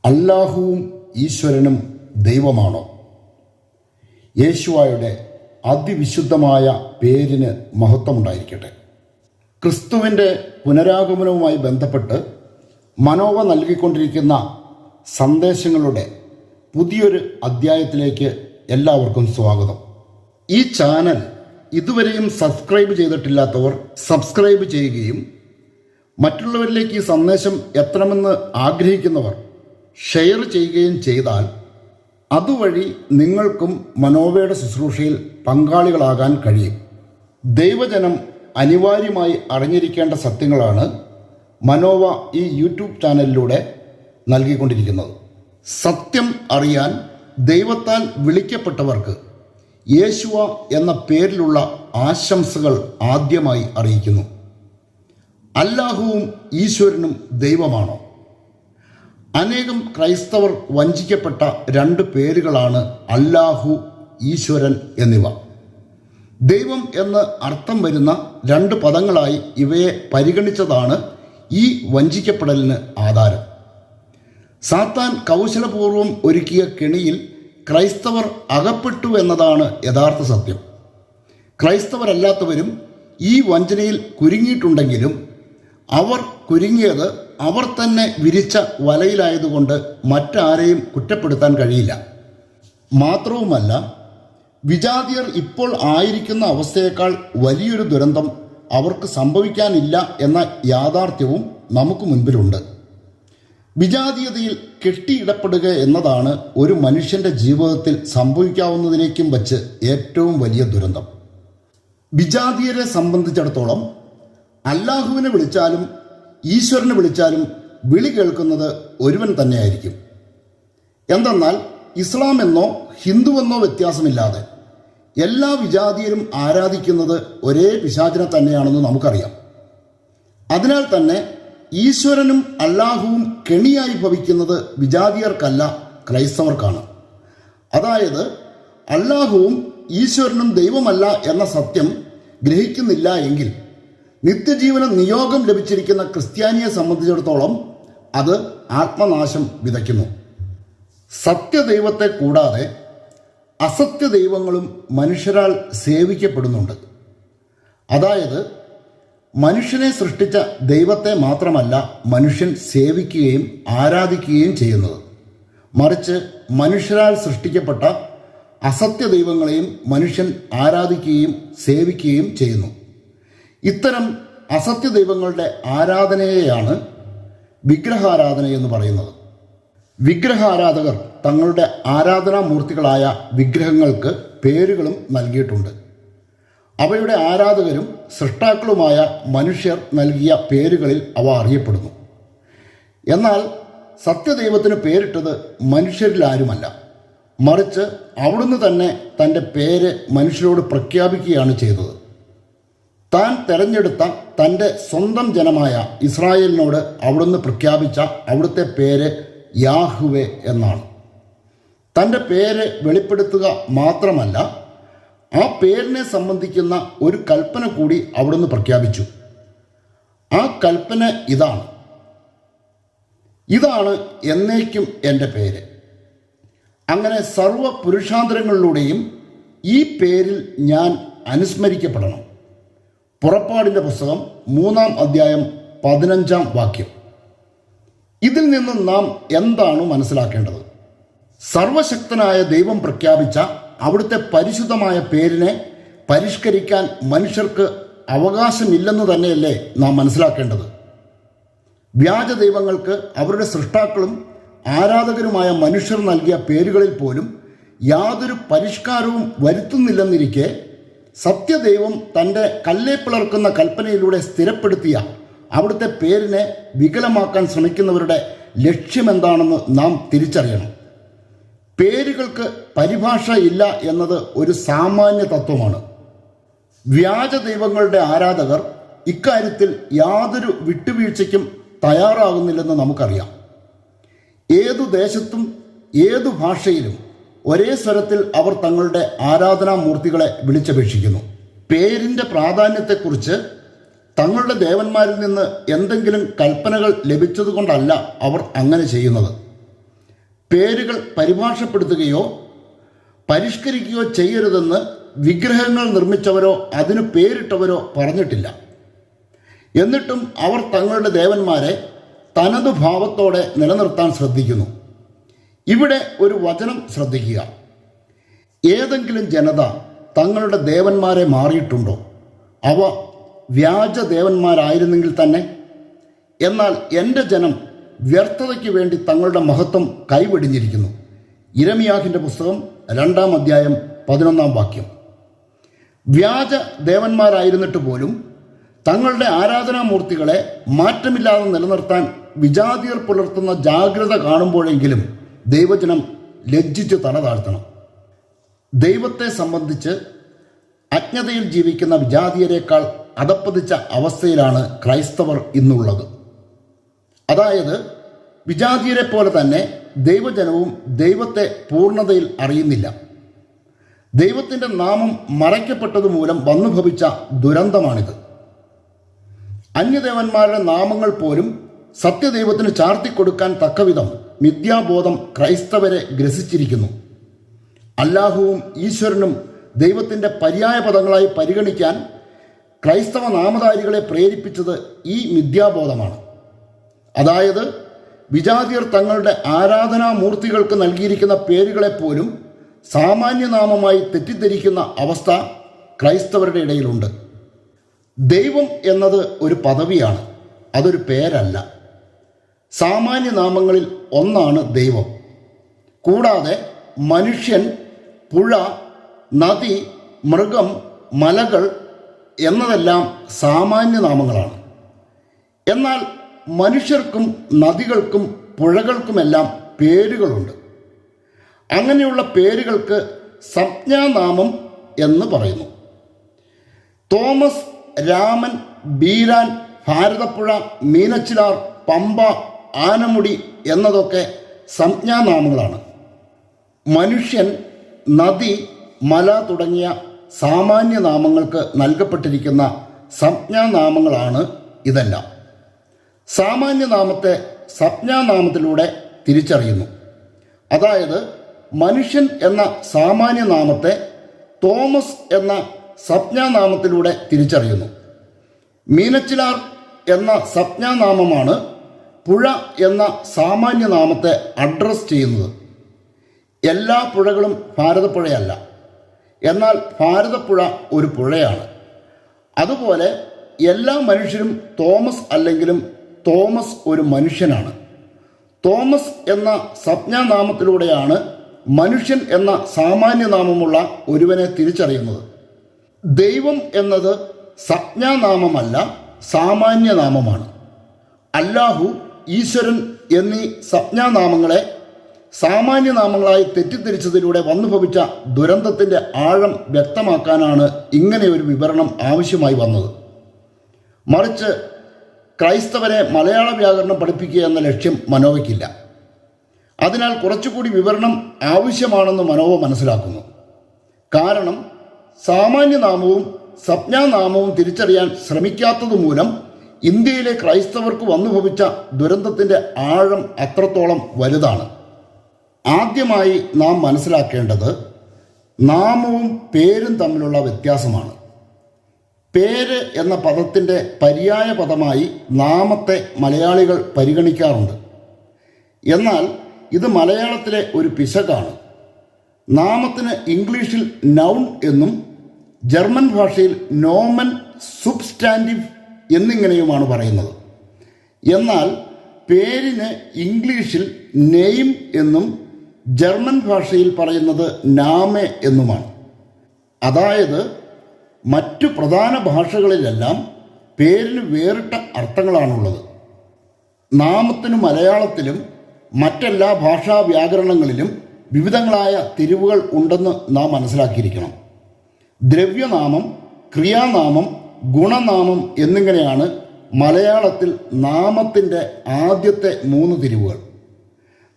അല്ലാഹുവും ഈശ്വരനും ദൈവമാണോ? യേശുവായുടെ അതിവിശുദ്ധമായ പേരിന് മഹത്വമുണ്ടായിരിക്കട്ടെ. ക്രിസ്തുവിൻ്റെ പുനരാഗമനവുമായി ബന്ധപ്പെട്ട് മനോവ നൽകിക്കൊണ്ടിരിക്കുന്ന സന്ദേശങ്ങളുടെ പുതിയൊരു അധ്യായത്തിലേക്ക് എല്ലാവർക്കും സ്വാഗതം. ഈ ചാനൽ ഇതുവരെയും സബ്സ്ക്രൈബ് ചെയ്തിട്ടില്ലാത്തവർ സബ്സ്ക്രൈബ് ചെയ്യുകയും മറ്റുള്ളവരിലേക്ക് ഈ സന്ദേശം എത്തണമെന്ന് ആഗ്രഹിക്കുന്നവർ ഷെയർ ചെയ്യുകയും ചെയ്താൽ അതുവഴി നിങ്ങൾക്കും മനോവയുടെ ശുശ്രൂഷയിൽ പങ്കാളികളാകാൻ കഴിയും. ദൈവജനം അനിവാര്യമായി അറിഞ്ഞിരിക്കേണ്ട സത്യങ്ങളാണ് മനോവ ഈ യൂട്യൂബ് ചാനലിലൂടെ നൽകിക്കൊണ്ടിരിക്കുന്നത്. സത്യം അറിയാൻ ദൈവത്താൽ വിളിക്കപ്പെട്ടവർക്ക് യേശുവ എന്ന പേരിലുള്ള ആശംസകൾ ആദ്യമായി അറിയിക്കുന്നു. അല്ലാഹുവും ഈശ്വരനും ദൈവമാണോ? അനേകം ക്രൈസ്തവർ വഞ്ചിക്കപ്പെട്ട രണ്ട് പേരുകളാണ് അല്ലാഹു, ഈശ്വരൻ എന്നിവ. ദൈവം എന്ന് അർത്ഥം വരുന്ന രണ്ട് പദങ്ങളായി ഇവയെ പരിഗണിച്ചതാണ് ഈ വഞ്ചിക്കപ്പെടലിന് ആധാരം. സാത്താൻ കൗശലപൂർവം ഒരുക്കിയ കെണിയിൽ ക്രൈസ്തവർ അകപ്പെട്ടു എന്നതാണ് യഥാർത്ഥ സത്യം. ക്രൈസ്തവരല്ലാത്തവരും ഈ വഞ്ചനയിൽ കുരുങ്ങിയിട്ടുണ്ടെങ്കിലും അവർ കുരുങ്ങിയത് അവർ തന്നെ വിരിച്ച വലയിലായതുകൊണ്ട് മറ്റാരെയും കുറ്റപ്പെടുത്താൻ കഴിയില്ല. മാത്രവുമല്ല, വിജാതിയർ ഇപ്പോൾ ആയിരിക്കുന്ന അവസ്ഥയേക്കാൾ വലിയൊരു ദുരന്തം അവർക്ക് സംഭവിക്കാനില്ല എന്ന യാഥാർത്ഥ്യവും നമുക്ക് മുൻപിലുണ്ട്. വിജാതീയതയിൽ കെട്ടിയിടപ്പെടുക എന്നതാണ് ഒരു മനുഷ്യൻ്റെ ജീവിതത്തിൽ സംഭവിക്കാവുന്നതിലേക്കും വച്ച് ഏറ്റവും വലിയ ദുരന്തം. വിജാതീയരെ സംബന്ധിച്ചിടത്തോളം അല്ലാഹുവിനെ വിളിച്ചാലും ഈശ്വരനെ വിളിച്ചാലും വിളി കേൾക്കുന്നത് ഒരുവൻ തന്നെയായിരിക്കും. എന്തെന്നാൽ ഇസ്ലാം എന്നോ ഹിന്ദുവെന്നോ വ്യത്യാസമില്ലാതെ എല്ലാ വിജാതീയരും ആരാധിക്കുന്നത് ഒരേ പിശാചിനെ തന്നെയാണെന്ന് നമുക്കറിയാം. അതിനാൽ തന്നെ ഈശ്വരനും അല്ലാഹുവും കെണിയായി ഭവിക്കുന്നത് വിജാതീയർക്കല്ല, ക്രൈസ്തവർക്കാണ്. അതായത് അല്ലാഹുവും ഈശ്വരനും ദൈവമല്ല എന്ന സത്യം ഗ്രഹിക്കുന്നില്ല എങ്കിൽ നിത്യജീവന നിയോഗം ലഭിച്ചിരിക്കുന്ന ക്രിസ്ത്യാനിയെ സംബന്ധിച്ചിടത്തോളം അത് ആത്മനാശം വിതയ്ക്കുന്നു. സത്യദൈവത്തെ കൂടാതെ അസത്യ ദൈവങ്ങളും മനുഷ്യരാൽ സേവിക്കപ്പെടുന്നുണ്ട്. അതായത് മനുഷ്യനെ സൃഷ്ടിച്ച ദൈവത്തെ മാത്രമല്ല മനുഷ്യൻ സേവിക്കുകയും ആരാധിക്കുകയും ചെയ്യുന്നത്, മറിച്ച് മനുഷ്യരാൽ സൃഷ്ടിക്കപ്പെട്ട അസത്യ ദൈവങ്ങളെയും മനുഷ്യൻ ആരാധിക്കുകയും സേവിക്കുകയും ചെയ്യുന്നു. ഇത്തരം അസത്യ ദൈവങ്ങളുടെ ആരാധനയെയാണ് വിഗ്രഹാരാധന എന്ന് പറയുന്നത്. വിഗ്രഹാരാധകർ തങ്ങളുടെ ആരാധനാമൂർത്തികളായ വിഗ്രഹങ്ങൾക്ക് പേരുകളും നൽകിയിട്ടുണ്ട്. അവയുടെ ആരാധകരും സൃഷ്ടാക്കളുമായ മനുഷ്യർ നൽകിയ പേരുകളിൽ അവ അറിയപ്പെടുന്നു. എന്നാൽ സത്യദൈവത്തിന് പേരിട്ടത് മനുഷ്യരിലാരുമല്ല, മറിച്ച് അവിടുന്ന് തന്നെ തൻ്റെ പേര് മനുഷ്യരോട് പ്രഖ്യാപിക്കുകയാണ് ചെയ്തത്. താൻ തെരഞ്ഞെടുത്ത തൻ്റെ സ്വന്തം ജനമായ ഇസ്രായേലിനോട് അവിടുന്ന് പ്രഖ്യാപിച്ച അവിടുത്തെ പേര് യാഹ്വേ എന്നാണ്. തൻ്റെ പേര് വെളിപ്പെടുത്തുക മാത്രമല്ല, ആ പേരിനെ സംബന്ധിക്കുന്ന ഒരു കൽപ്പന കൂടി അവിടുന്ന് പ്രഖ്യാപിച്ചു. ആ കൽപ്പന ഇതാണ് എന്നേക്കും എൻ്റെ പേര്. അങ്ങനെ സർവ പുരുഷാന്തരങ്ങളിലൂടെയും ഈ പേരിൽ ഞാൻ അനുസ്മരിക്കപ്പെടണം. പുറപ്പാടിൻ്റെ പുസ്തകം 3-ാം അധ്യായം 15-ാം വാക്യം. ഇതിൽ നിന്ന് നാം എന്താണ് മനസ്സിലാക്കേണ്ടത്? സർവശക്തനായ ദൈവം പ്രഖ്യാപിച്ച അവിടുത്തെ പരിശുദ്ധമായ പേരിനെ പരിഷ്കരിക്കാൻ മനുഷ്യർക്ക് അവകാശമില്ലെന്ന് തന്നെയല്ലേ നാം മനസ്സിലാക്കേണ്ടത്? വ്യാജ ദൈവങ്ങൾക്ക് അവരുടെ സൃഷ്ടാക്കളും ആരാധകരുമായ മനുഷ്യർ നൽകിയ പേരുകളിൽ പോലും യാതൊരു പരിഷ്കാരവും വരുത്തുന്നില്ലെന്നിരിക്കെ സത്യദൈവം തൻ്റെ കല്ലേ പിളർക്കുന്ന കൽപ്പനയിലൂടെ സ്ഥിരപ്പെടുത്തിയ അവിടുത്തെ പേരിനെ വികലമാക്കാൻ ശ്രമിക്കുന്നവരുടെ ലക്ഷ്യമെന്താണെന്ന് നാം തിരിച്ചറിയണം. പേരുകൾക്ക് പരിഭാഷ ഇല്ല എന്നത് ഒരു സാമാന്യ തത്വമാണ്. വ്യാജ ദൈവങ്ങളുടെ ആരാധകർ ഇക്കാര്യത്തിൽ യാതൊരു വിട്ടുവീഴ്ചയ്ക്കും തയ്യാറാകുന്നില്ലെന്ന് നമുക്കറിയാം. ഏതു ദേശത്തും ഏതു ഭാഷയിലും ഒരേ സ്വരത്തിൽ അവർ തങ്ങളുടെ ആരാധനാമൂർത്തികളെ വിളിച്ചപേക്ഷിക്കുന്നു. പേരിൻ്റെ പ്രാധാന്യത്തെക്കുറിച്ച് തങ്ങളുടെ ദേവന്മാരിൽ നിന്ന് എന്തെങ്കിലും കൽപ്പനകൾ ലഭിച്ചതുകൊണ്ടല്ല അവർ അങ്ങനെ ചെയ്യുന്നത്. പേരുകൾ പരിഭാഷപ്പെടുത്തുകയോ പരിഷ്കരിക്കുകയോ ചെയ്യരുതെന്ന് വിഗ്രഹങ്ങൾ നിർമ്മിച്ചവരോ അതിനു പേരിട്ടവരോ പറഞ്ഞിട്ടില്ല. എന്നിട്ടും അവർ തങ്ങളുടെ ദേവന്മാരെ തനതു ഭാവത്തോടെ നിലനിർത്താൻ ശ്രദ്ധിക്കുന്നു. ഇവിടെ ഒരു വചനം ശ്രദ്ധിക്കുക. ഏതെങ്കിലും ജനത തങ്ങളുടെ ദേവന്മാരെ മാറിയിട്ടുണ്ടോ? അവ വ്യാജ ദേവന്മാരായിരുന്നെങ്കിൽ തന്നെ. എന്നാൽ എൻ്റെ ജനം വ്യർത്ഥതയ്ക്ക് വേണ്ടി തങ്ങളുടെ മഹത്വം കൈവെടിഞ്ഞിരിക്കുന്നു. യിരെമ്യാവിൻ്റെ പുസ്തകം 2-ാം അധ്യായം 11-ാം വാക്യം. വ്യാജ ദേവന്മാരായിരുന്നിട്ട് പോലും തങ്ങളുടെ ആരാധനാമൂർത്തികളെ മാറ്റമില്ലാതെ നിലനിർത്താൻ വിജാതിയർ പുലർത്തുന്ന ജാഗ്രത കാണുമ്പോഴെങ്കിലും ദൈവജനം ലജ്ജിച്ച് തല താഴ്ത്തണം. ദൈവത്തെ സംബന്ധിച്ച് അജ്ഞതയിൽ ജീവിക്കുന്ന വിജാതിയരേക്കാൾ അധപ്പതിച്ച അവസ്ഥയിലാണ് ക്രൈസ്തവർ ഇന്നുള്ളത്. അതായത് വിജാതിയരെ പോലെ തന്നെ ദൈവജനവും ദൈവത്തെ പൂർണ്ണതയിൽ അറിയുന്നില്ല. ദൈവത്തിൻ്റെ നാമം മറയ്ക്കപ്പെട്ടതുമൂലം വന്നുഭവിച്ച ദുരന്തമാണിത്. അന്യദേവന്മാരുടെ നാമങ്ങൾ പോലും സത്യദൈവത്തിന് ചാർത്തിക്കൊടുക്കാൻ തക്കവിധം മിഥ്യാബോധം ക്രൈസ്തവരെ ഗ്രസിച്ചിരിക്കുന്നു. അല്ലാഹുവും ഈശ്വരനും ദൈവത്തിൻ്റെ പര്യായ പദങ്ങളായി പരിഗണിക്കാൻ ക്രൈസ്തവ നാമധാരികളെ പ്രേരിപ്പിച്ചത് ഈ മിഥ്യാബോധമാണ്. അതായത് വിജാതിയർ തങ്ങളുടെ ആരാധനാമൂർത്തികൾക്ക് നൽകിയിരിക്കുന്ന പേരുകളെപ്പോലും സാമാന്യനാമമായി തെറ്റിദ്ധരിക്കുന്ന അവസ്ഥ ക്രൈസ്തവരുടെ ഇടയിലുണ്ട്. ദൈവം എന്നത് ഒരു പദവിയാണ്, അതൊരു പേരല്ല. സാമാന്യനാമങ്ങളിൽ ഒന്നാണ് ദൈവം. കൂടാതെ മനുഷ്യൻ, പുഴ, നദി, മൃഗം, മലകൾ എന്നതെല്ലാം സാമാന്യനാമങ്ങളാണ്. എന്നാൽ മനുഷ്യർക്കും നദികൾക്കും പുഴകൾക്കുമെല്ലാം പേരുകളുണ്ട്. അങ്ങനെയുള്ള പേരുകൾക്ക് സംജ്ഞാനാമം എന്ന് പറയുന്നു. തോമസ്, രാമൻ, ബീരാൻ, ഭാരതപ്പുഴ, മീനച്ചിലാർ, പമ്പ, ആനമുടി എന്നതൊക്കെ സംജ്ഞാനാമങ്ങളാണ്. മനുഷ്യൻ, നദി, മല തുടങ്ങിയ സാമാന്യനാമങ്ങൾക്ക് നൽകപ്പെട്ടിരിക്കുന്ന സംജ്ഞാനാമങ്ങളാണ് ഇതെല്ലാം. സാമാന്യനാമത്തെ സംജ്ഞാനാമത്തിലൂടെ തിരിച്ചറിയുന്നു. അതായത് മനുഷ്യൻ എന്ന സാമാന്യനാമത്തെ തോമസ് എന്ന സംജ്ഞാനാമത്തിലൂടെ തിരിച്ചറിയുന്നു. മീനച്ചിലാർ എന്ന സംജ്ഞാനാമമാണ് പുഴ എന്ന സാമാന്യനാമത്തെ അഡ്രസ് ചെയ്യുന്നത്. എല്ലാ പുഴകളും ഭാരതപ്പുഴയല്ല, എന്നാൽ ഭാരതപ്പുഴ ഒരു പുഴയാണ്. അതുപോലെ എല്ലാ മനുഷ്യരും തോമസ് അല്ലെങ്കിലും തോമസ് ഒരു മനുഷ്യനാണ്. തോമസ് എന്ന സംജ്ഞാനാമത്തിലൂടെയാണ് മനുഷ്യൻ എന്ന സാമാന്യനാമമുള്ള ഒരുവനെ തിരിച്ചറിയുന്നത്. ദൈവം എന്നത് സംജ്ഞാനാമമല്ല, സാമാന്യനാമമാണ്. അല്ലാഹു, ഈശ്വരൻ എന്നീ സംജ്ഞാനാമങ്ങളെ സാമാന്യനാമങ്ങളായി തെറ്റിദ്ധരിച്ചതിലൂടെ വന്നുഭവിച്ച ദുരന്തത്തിൻ്റെ ആഴം വ്യക്തമാക്കാനാണ് ഇങ്ങനെ ഒരു വിവരണം ആവശ്യമായി വന്നത്. മറിച്ച് ക്രൈസ്തവരെ മലയാള വ്യാകരണം പഠിപ്പിക്കുക എന്ന ലക്ഷ്യം മനോവയ്ക്കില്ല. അതിനാൽ കുറച്ചുകൂടി വിവരണം ആവശ്യമാണെന്ന് മനോവ മനസ്സിലാക്കുന്നു. കാരണം സാമാന്യനാമവും സംജ്ഞാനാമവും തിരിച്ചറിയാൻ ശ്രമിക്കാത്തതുമൂലം ഇന്ത്യയിലെ ക്രൈസ്തവർക്ക് വന്നുഭവിച്ച ദുരന്തത്തിൻ്റെ ആഴം അത്രത്തോളം വലുതാണ്. ആദ്യമായി നാം മനസ്സിലാക്കേണ്ടത് നാമവും പേരും തമ്മിലുള്ള വ്യത്യാസമാണ്. പേര് എന്ന പദത്തിൻ്റെ പര്യായ പദമായി നാമത്തെ മലയാളികൾ പരിഗണിക്കാറുണ്ട്. എന്നാൽ ഇത് മലയാളത്തിലെ ഒരു പിശകാണ്. നാമത്തിന് ഇംഗ്ലീഷിൽ നൗൺ എന്നും ജർമ്മൻ ഭാഷയിൽ നോമൻ സുബ്സ്റ്റാൻറ്റീവ് എന്നിങ്ങനെയുമാണ് പറയുന്നത്. എന്നാൽ പേരിന് ഇംഗ്ലീഷിൽ നെയിം എന്നും ജർമ്മൻ ഭാഷയിൽ പറയുന്നത് നാമെ എന്നുമാണ്. അതായത് മറ്റു പ്രധാന ഭാഷകളിലെല്ലാം പേരിന് വേറിട്ട അർത്ഥങ്ങളാണുള്ളത്. നാമത്തിനു മലയാളത്തിലും മറ്റെല്ലാ ഭാഷാ വ്യാകരണങ്ങളിലും വിവിധങ്ങളായ തിരിവുകൾ ഉണ്ടെന്ന് നാം മനസ്സിലാക്കിയിരിക്കണം. ദ്രവ്യനാമം, ക്രിയാനാമം, ഗുണനാമം എന്നിങ്ങനെയാണ് മലയാളത്തിൽ നാമത്തിൻ്റെ ആദ്യത്തെ 3 തിരിവുകൾ.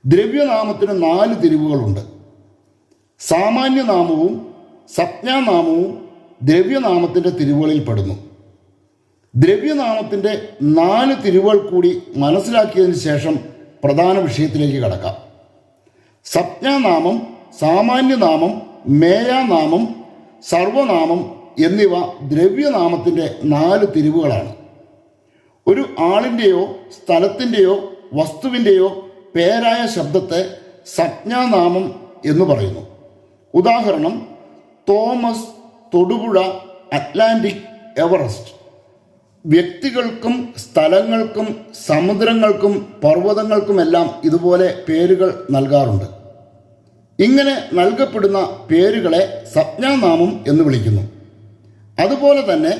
ദ്രവ്യനാമത്തിന് 4 തിരിവുകളുണ്ട്. സാമാന്യനാമവും സംജ്ഞാനാമവും ദ്രവ്യനാമത്തിൻ്റെ തിരിവുകളിൽ പെടുന്നു. ദ്രവ്യനാമത്തിൻ്റെ 4 തിരിവുകൾ കൂടി മനസ്സിലാക്കിയതിന് ശേഷം പ്രധാന വിഷയത്തിലേക്ക് കടക്കാം. സംജ്ഞാനാമം, സാമാന്യനാമം, മേയാനാമം, സർവനാമം എന്നിവ ദ്രവ്യനാമത്തിൻ്റെ 4 തിരിവുകളാണ്. ഒരു ആളിൻ്റെയോ സ്ഥലത്തിൻ്റെയോ വസ്തുവിൻ്റെയോ പേരായ ശബ്ദത്തെ സംജ്ഞാനാമം എന്ന് പറയുന്നു. ഉദാഹരണം: തോമസ്, തൊടുപുഴ, അറ്റ്ലാന്റിക്, എവറസ്റ്റ്. വ്യക്തികൾക്കും സ്ഥലങ്ങൾക്കും സമുദ്രങ്ങൾക്കും പർവ്വതങ്ങൾക്കുമെല്ലാം ഇതുപോലെ പേരുകൾ നൽകാറുണ്ട്. ഇങ്ങനെ നൽകപ്പെടുന്ന പേരുകളെ സംജ്ഞാനാമം എന്ന് വിളിക്കുന്നു. അതുപോലെ തന്നെ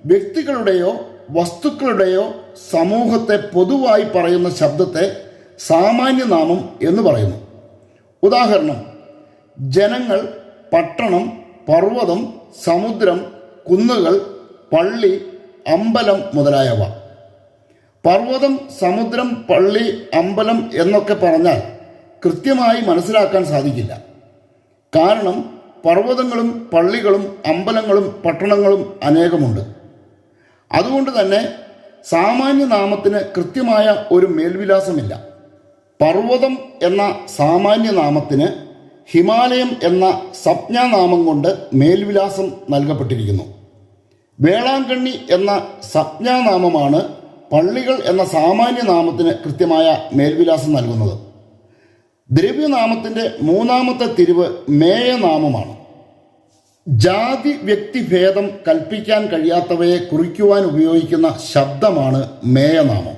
വ്യക്തികളുടെയോ വസ്തുക്കളുടെയോ സമൂഹത്തെ പൊതുവായി പറയുന്ന ശബ്ദത്തെ സാമാന്യനാമം എന്ന് പറയുന്നു. ഉദാഹരണം: ജനങ്ങൾ, പട്ടണം, പർവ്വതം, സമുദ്രം, കുന്നുകൾ, പള്ളി, അമ്പലം മുതലായവ. പർവ്വതം, സമുദ്രം, പള്ളി, അമ്പലം എന്നൊക്കെ പറഞ്ഞാൽ കൃത്യമായി മനസ്സിലാക്കാൻ സാധിക്കില്ല. കാരണം പർവ്വതങ്ങളും പള്ളികളും അമ്പലങ്ങളും പട്ടണങ്ങളും അനേകമുണ്ട്. അതുകൊണ്ട് തന്നെ സാമാന്യനാമത്തിന് കൃത്യമായ ഒരു മേൽവിലാസമില്ല. പർവ്വതം എന്ന സാമാന്യനാമത്തിന് ഹിമാലയം എന്ന സംജ്ഞാനാമം കൊണ്ട് മേൽവിലാസം നൽകപ്പെട്ടിരിക്കുന്നു. വേളാങ്കണ്ണി എന്ന സംജ്ഞാനാമമാണ് പള്ളികൾ എന്ന സാമാന്യനാമത്തിന് കൃത്യമായ മേൽവിലാസം നൽകുന്നത്. ദ്രവ്യനാമത്തിൻ്റെ 3ാമത്തെ തിരിവ് മേയനാമമാണ്. ജാതി വ്യക്തിഭേദം കൽപ്പിക്കാൻ കഴിയാത്തവയെ കുറിക്കുവാൻ ഉപയോഗിക്കുന്ന ശബ്ദമാണ് മേയനാമം.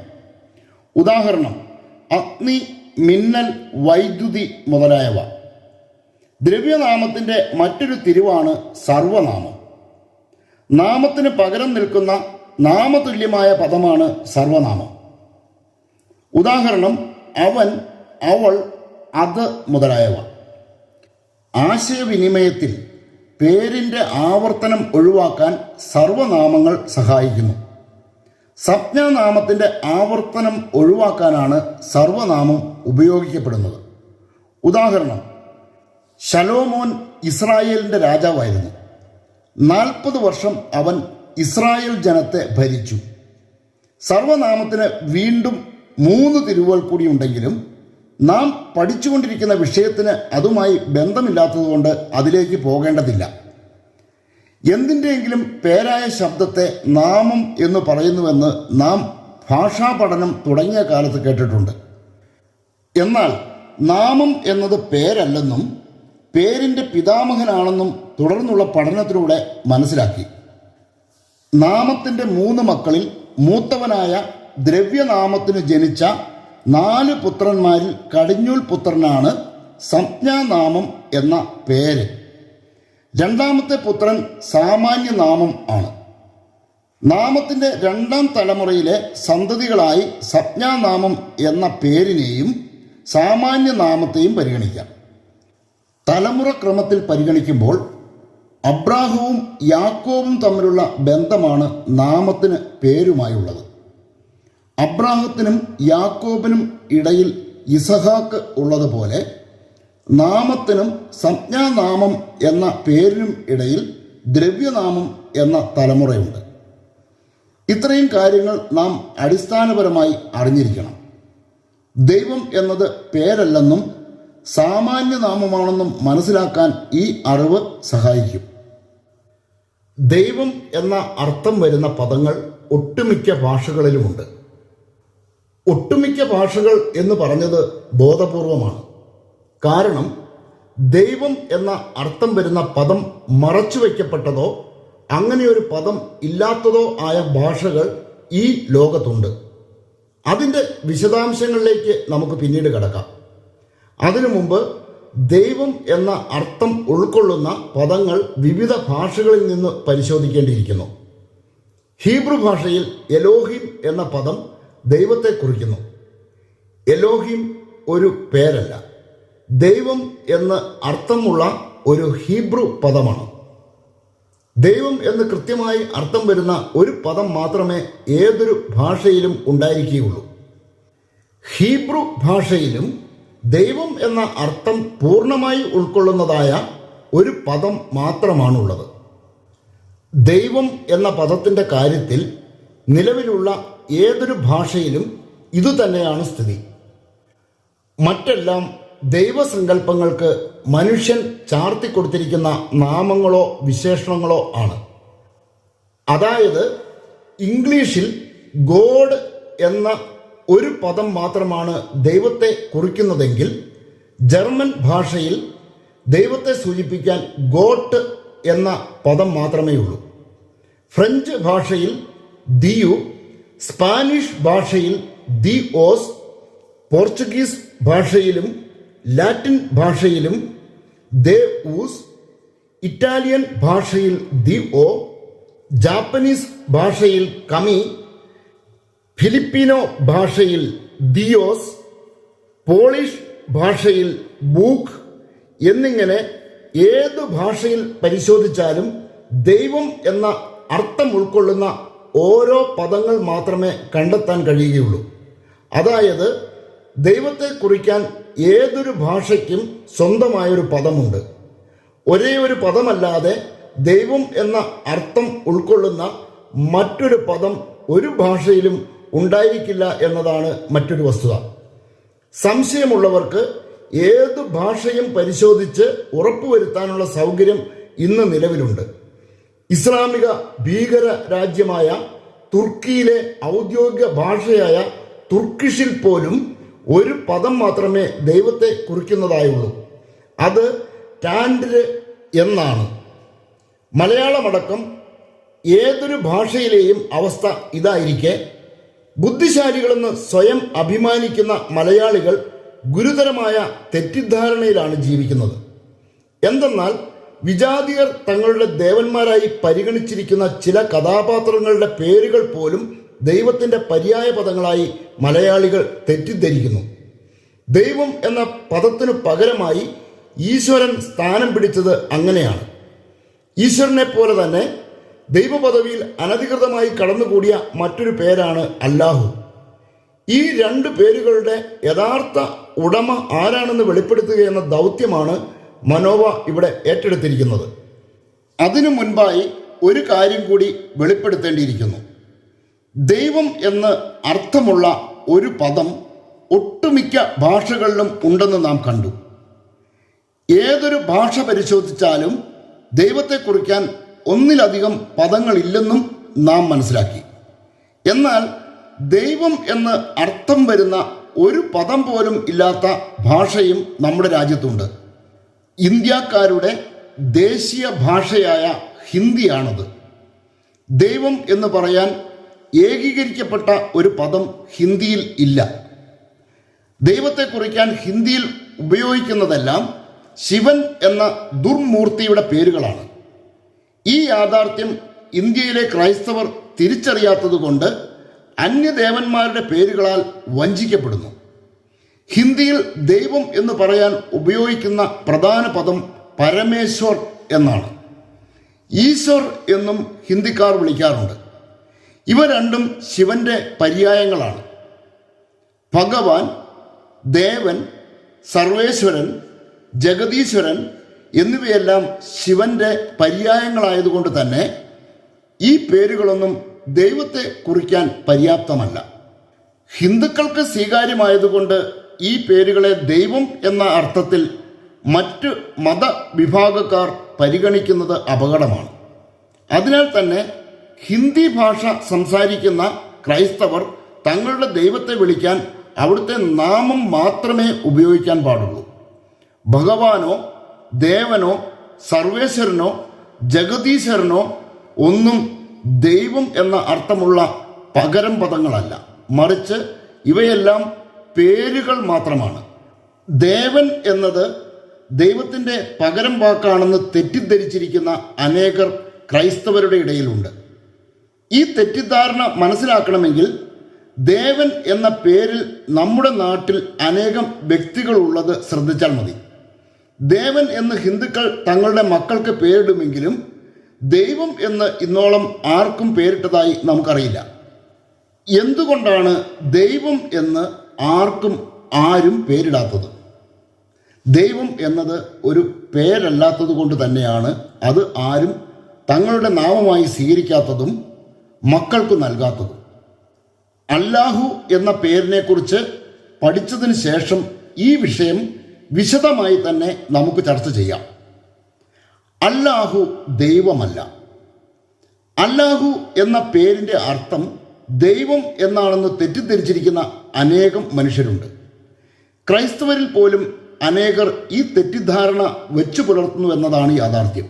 ഉദാഹരണം: അഗ്നി, മിന്നൽ, വൈദ്യുതി മുതലായവ. ദ്രവ്യനാമത്തിൻ്റെ മറ്റൊരു തിരിവാണ് സർവനാമം. നാമത്തിന് പകരം നിൽക്കുന്ന നാമതുല്യമായ പദമാണ് സർവനാമം. ഉദാഹരണം: അവൻ, അവൾ, അത് മുതലായവ. ആശയവിനിമയത്തിൽ പേരിൻ്റെ ആവർത്തനം ഒഴിവാക്കാൻ സർവനാമങ്ങൾ സഹായിക്കുന്നു. സംജ്ഞാനാമത്തിൻ്റെ ആവർത്തനം ഒഴിവാക്കാനാണ് സർവനാമം ഉപയോഗിക്കപ്പെടുന്നത്. ഉദാഹരണം: ശലോമോൻ ഇസ്രായേലിൻ്റെ രാജാവായിരുന്നു. 40 വർഷം അവൻ ഇസ്രായേൽ ജനത്തെ ഭരിച്ചു. സർവനാമത്തിന് വീണ്ടും 3 തിരിവുകൾ കൂടി ഉണ്ടെങ്കിലും നാം പഠിച്ചുകൊണ്ടിരിക്കുന്ന വിഷയത്തിന് അതുമായി ബന്ധമില്ലാത്തതുകൊണ്ട് അതിലേക്ക് പോകേണ്ടതില്ല. എന്തിൻ്റെയെങ്കിലും പേരായ ശബ്ദത്തെ നാമം എന്ന് പറയുന്നുവെന്ന് നാം ഭാഷാ പഠനം തുടങ്ങിയ കാലത്ത് കേട്ടിട്ടുണ്ട്. എന്നാൽ നാമം എന്നത് പേരല്ലെന്നും പേരിൻ്റെ പിതാമഹനാണെന്നും തുടർന്നുള്ള പഠനത്തിലൂടെ മനസ്സിലാക്കി. നാമത്തിൻ്റെ 3 മക്കളിൽ മൂത്തവനായ ദ്രവ്യനാമത്തിന് ജനിച്ച 4 പുത്രന്മാരിൽ കടിഞ്ഞൂൽ പുത്രനാണ് സംജ്ഞാനാമം എന്ന പേര്. 2ാമത്തെ പുത്രൻ സാമാന്യനാമം ആണ്. നാമത്തിൻ്റെ 2ാം തലമുറയിലെ സന്തതികളായി സംജ്ഞാനാമം എന്ന പേരിനെയും സാമാന്യനാമത്തെയും പരിഗണിക്കാം. തലമുറ ക്രമത്തിൽ പരിഗണിക്കുമ്പോൾ അബ്രാഹവും യാക്കോബും തമ്മിലുള്ള ബന്ധമാണ് നാമത്തിന് പേരുമായുള്ളത്. അബ്രാഹത്തിനും യാക്കോബിനും ഇടയിൽ ഇസഹാക്ക് ഉള്ളതുപോലെ നാമത്തിനും സംജ്ഞാനാമം എന്ന പേരിനും ഇടയിൽ ദ്രവ്യനാമം എന്ന തലമുറയുണ്ട്. ഇത്രയും കാര്യങ്ങൾ നാം അടിസ്ഥാനപരമായി അറിഞ്ഞിരിക്കണം. ദൈവം എന്നത് പേരല്ലെന്നും സാമാന്യനാമമാണെന്നും മനസ്സിലാക്കാൻ ഈ അറിവ് സഹായിക്കും. ദൈവം എന്ന അർത്ഥം വരുന്ന പദങ്ങൾ ഒട്ടുമിക്ക ഭാഷകളിലുമുണ്ട്. ഒട്ടുമിക്ക ഭാഷകൾ എന്ന് പറഞ്ഞത് ബോധപൂർവമാണ്. കാരണം ദൈവം എന്ന അർത്ഥം വരുന്ന പദം മറച്ചുവെക്കപ്പെട്ടതോ അങ്ങനെയൊരു പദം ഇല്ലാത്തതോ ആയ ഭാഷകൾ ഈ ലോകത്തുണ്ട്. അതിൻ്റെ വിശദാംശങ്ങളിലേക്ക് നമുക്ക് പിന്നീട് കടക്കാം. അതിനു മുമ്പ് ദൈവം എന്ന അർത്ഥം ഉൾക്കൊള്ളുന്ന പദങ്ങൾ വിവിധ ഭാഷകളിൽ നിന്ന് പരിശോധിക്കേണ്ടിയിരിക്കുന്നു. ഹീബ്രു ഭാഷയിൽ എലോഹിം എന്ന പദം ദൈവത്തെ കുറിക്കുന്നു. എലോഹിം ഒരു പേരല്ല, ദൈവം എന്ന് അർത്ഥമുള്ള ഒരു ഹീബ്രു പദമാണ്. ദൈവം എന്ന് കൃത്യമായി അർത്ഥം വരുന്ന ഒരു പദം മാത്രമേ ഏതൊരു ഭാഷയിലും ഉണ്ടായിരിക്കുകയുള്ളൂ. ഹീബ്രു ഭാഷയിലും ദൈവം എന്ന അർത്ഥം പൂർണ്ണമായി ഉൾക്കൊള്ളുന്നതായ ഒരു പദം മാത്രമാണുള്ളത്. ദൈവം എന്ന പദത്തിൻ്റെ കാര്യത്തിൽ നിലവിലുള്ള ഏതൊരു ഭാഷയിലും ഇതുതന്നെയാണ് സ്ഥിതി. മറ്റെല്ലാം ദൈവസങ്കല്പങ്ങൾക്ക് മനുഷ്യൻ ചാർത്തിക്കൊടുത്തിരിക്കുന്ന നാമങ്ങളോ വിശേഷണങ്ങളോ ആണ്. അതായത് ഇംഗ്ലീഷിൽ ഗോഡ് എന്ന ഒരു പദം മാത്രമാണ് ദൈവത്തെ കുറിക്കുന്നതെങ്കിൽ ജർമ്മൻ ഭാഷയിൽ ദൈവത്തെ സൂചിപ്പിക്കാൻ ഗോട്ട് എന്ന പദം മാത്രമേ ഉള്ളൂ. ഫ്രഞ്ച് ഭാഷയിൽ ദിയു, സ്പാനിഷ് ഭാഷയിൽ ദി ഓസ്, പോർച്ചുഗീസ് ഭാഷയിലും ലാറ്റിൻ ഭാഷയിലും ദേ ഊസ്, ഇറ്റാലിയൻ ഭാഷയിൽ ദി ഓ, ജാപ്പനീസ് ഭാഷയിൽ കമി, ഫിലിപ്പീനോ ഭാഷയിൽ ദിയോസ്, പോളിഷ് ഭാഷയിൽ ബൂക്ക് എന്നിങ്ങനെ ഏതു ഭാഷയിൽ പരിശോധിച്ചാലും ദൈവം എന്ന അർത്ഥം ഉൾക്കൊള്ളുന്ന ഓരോ പദങ്ങൾ മാത്രമേ കണ്ടെത്താൻ കഴിയുകയുള്ളൂ. അതായത് ദൈവത്തെ കുറിക്കാൻ ഏതൊരു ഭാഷയ്ക്കും സ്വന്തമായൊരു പദമുണ്ട്. ഒരേ ഒരു പദമല്ലാതെ ദൈവം എന്ന അർത്ഥം ഉൾക്കൊള്ളുന്ന മറ്റൊരു പദം ഒരു ഭാഷയിലും ഉണ്ടായിരിക്കില്ല എന്നതാണ് മറ്റൊരു വസ്തുത. സംശയമുള്ളവർക്ക് ഏത് ഭാഷയും പരിശോധിച്ച് ഉറപ്പുവരുത്താനുള്ള സൗകര്യം ഇന്ന് നിലവിലുണ്ട്. ഇസ്ലാമിക ഭീകര രാജ്യമായ തുർക്കിയിലെ ഔദ്യോഗിക ഭാഷയായ തുർക്കിഷിൽ പോലും ഒരു പദം മാത്രമേ ദൈവത്തെ കുറിക്കുന്നതായുള്ളൂ. അത് ടാൻഡ് എന്നാണ്. മലയാളമടക്കം ഏതൊരു ഭാഷയിലെയും അവസ്ഥ ഇതായിരിക്കെ ബുദ്ധിശാലികളെന്ന് സ്വയം അഭിമാനിക്കുന്ന മലയാളികൾ ഗുരുതരമായ തെറ്റിദ്ധാരണയിലാണ് ജീവിക്കുന്നത്. എന്തെന്നാൽ വിജാതിയർ തങ്ങളുടെ ദേവന്മാരായി പരിഗണിച്ചിരിക്കുന്ന ചില കഥാപാത്രങ്ങളുടെ പേരുകൾ പോലും ദൈവത്തിൻ്റെ പര്യായ പദങ്ങളായി മലയാളികൾ തെറ്റിദ്ധരിക്കുന്നു. ദൈവം എന്ന പദത്തിനു പകരമായി ഈശ്വരൻ സ്ഥാനം പിടിച്ചത് അങ്ങനെയാണ്. ഈശ്വരനെ പോലെ തന്നെ ദൈവപദവിയിൽ അനധികൃതമായി കടന്നുകൂടിയ മറ്റൊരു പേരാണ് അല്ലാഹു. ഈ രണ്ട് പേരുകളുടെ യഥാർത്ഥ ഉടമ ആരാണെന്ന് വെളിപ്പെടുത്തുക എന്ന ദൗത്യമാണ് മനോവ ഇവിടെ ഏറ്റെടുത്തിരിക്കുന്നത്. അതിനു മുൻപായി ഒരു കാര്യം കൂടി വെളിപ്പെടുത്തേണ്ടിയിരിക്കുന്നു. ദൈവം എന്ന് അർത്ഥമുള്ള ഒരു പദം ഒട്ടുമിക്ക ഭാഷകളിലും ഉണ്ടെന്ന് നാം കണ്ടു. ഏതൊരു ഭാഷ പരിശോധിച്ചാലും ദൈവത്തെ കുറിക്കാൻ ഒന്നിലധികം പദങ്ങളില്ലെന്നും നാം മനസ്സിലാക്കി. എന്നാൽ ദൈവം എന്ന് അർത്ഥം വരുന്ന ഒരു പദം പോലും ഇല്ലാത്ത ഭാഷയും നമ്മുടെ രാജ്യത്തുണ്ട്. ഇന്ത്യക്കാരുടെ ദേശീയ ഭാഷയായ ഹിന്ദിയാണത്. ദൈവം എന്ന് പറയാൻ ഏകീകരിക്കപ്പെട്ട ഒരു പദം ഹിന്ദിയിൽ ഇല്ല. ദൈവത്തെ കുറിക്കാൻ ഹിന്ദിയിൽ ഉപയോഗിക്കുന്നതെല്ലാം ശിവൻ എന്ന ദുർമൂർത്തിയുടെ പേരുകളാണ്. ഈ യാഥാർത്ഥ്യം ഇന്ത്യയിലെ ക്രൈസ്തവർ തിരിച്ചറിയാത്തതുകൊണ്ട് അന്യദേവന്മാരുടെ പേരുകളാൽ വഞ്ചിക്കപ്പെടുന്നു. ഹിന്ദിയിൽ ദൈവം എന്ന് പറയാൻ ഉപയോഗിക്കുന്ന പ്രധാന പദം പരമേശ്വർ എന്നാണ്. ഈശ്വർ എന്നും ഹിന്ദിക്കാർ വിളിക്കാറുണ്ട്. ഇവ രണ്ടും ശിവന്റെ പര്യായങ്ങളാണ്. ഭഗവാൻ, ദേവൻ, സർവേശ്വരൻ, ജഗദീശ്വരൻ എന്നിവയെല്ലാം ശിവന്റെ പര്യായങ്ങളായതുകൊണ്ട് തന്നെ ഈ പേരുകളൊന്നും ദൈവത്തെ കുറിക്കാൻ പര്യാപ്തമല്ല. ഹിന്ദുക്കൾക്ക് സ്വീകാര്യമായതുകൊണ്ട് ഈ പേരുകളെ ദൈവം എന്ന അർത്ഥത്തിൽ മറ്റ് മതവിഭാഗക്കാർ പരിഗണിക്കുന്നത് അപകടമാണ്. അതിനാൽ തന്നെ ഹിന്ദി ഭാഷ സംസാരിക്കുന്ന ക്രൈസ്തവർ തങ്ങളുടെ ദൈവത്തെ വിളിക്കാൻ അവിടുത്തെ നാമം മാത്രമേ ഉപയോഗിക്കാൻ പാടുള്ളൂ. ഭഗവാനോ ദേവനോ സർവേശ്വരനോ ജഗദീശ്വരനോ ഒന്നും ദൈവം എന്ന അർത്ഥമുള്ള പകരം പദങ്ങളല്ല, മറിച്ച് ഇവയെല്ലാം പേരുകൾ മാത്രമാണ്. ദേവൻ എന്നത് ദൈവത്തിൻ്റെ പകരം വാക്കാണെന്ന് തെറ്റിദ്ധരിച്ചിരിക്കുന്ന അനേകർ ക്രൈസ്തവരുടെ ഇടയിലുണ്ട്. ഈ തെറ്റിദ്ധാരണ മനസ്സിലാക്കണമെങ്കിൽ ദേവൻ എന്ന പേരിൽ നമ്മുടെ നാട്ടിൽ അനേകം വ്യക്തികളുള്ളത് ശ്രദ്ധിച്ചാൽ മതി. ദേവൻ എന്ന് ഹിന്ദുക്കൾ തങ്ങളുടെ മക്കൾക്ക് പേരിടുമെങ്കിലും ദൈവം എന്ന് ഇന്നോളം ആർക്കും പേരിട്ടതായി നമുക്കറിയില്ല. എന്തുകൊണ്ടാണ് ദൈവം എന്ന് ആരും പേരിടാത്തത്? ദൈവം എന്നത് ഒരു പേരല്ലാത്തത് കൊണ്ട് തന്നെയാണ് അത് ആരും തങ്ങളുടെ നാമമായി സ്വീകരിക്കാത്തതും മക്കൾക്ക് നൽകാത്തതും. അല്ലാഹു എന്ന പേരിനെക്കുറിച്ച് പഠിച്ചതിന് ശേഷം ഈ വിഷയം വിശദമായി തന്നെ നമുക്ക് ചർച്ച ചെയ്യാം. അല്ലാഹു ദൈവമല്ല. അല്ലാഹു എന്ന പേരിൻ്റെ അർത്ഥം ദൈവം എന്നാണെന്ന് തെറ്റിദ്ധരിച്ചിരിക്കുന്ന അനേകം മനുഷ്യരുണ്ട്. ക്രൈസ്തവരിൽ പോലും അനേകർ ഈ തെറ്റിദ്ധാരണ വെച്ചു പുലർത്തുന്നു എന്നതാണ് യാഥാർത്ഥ്യം.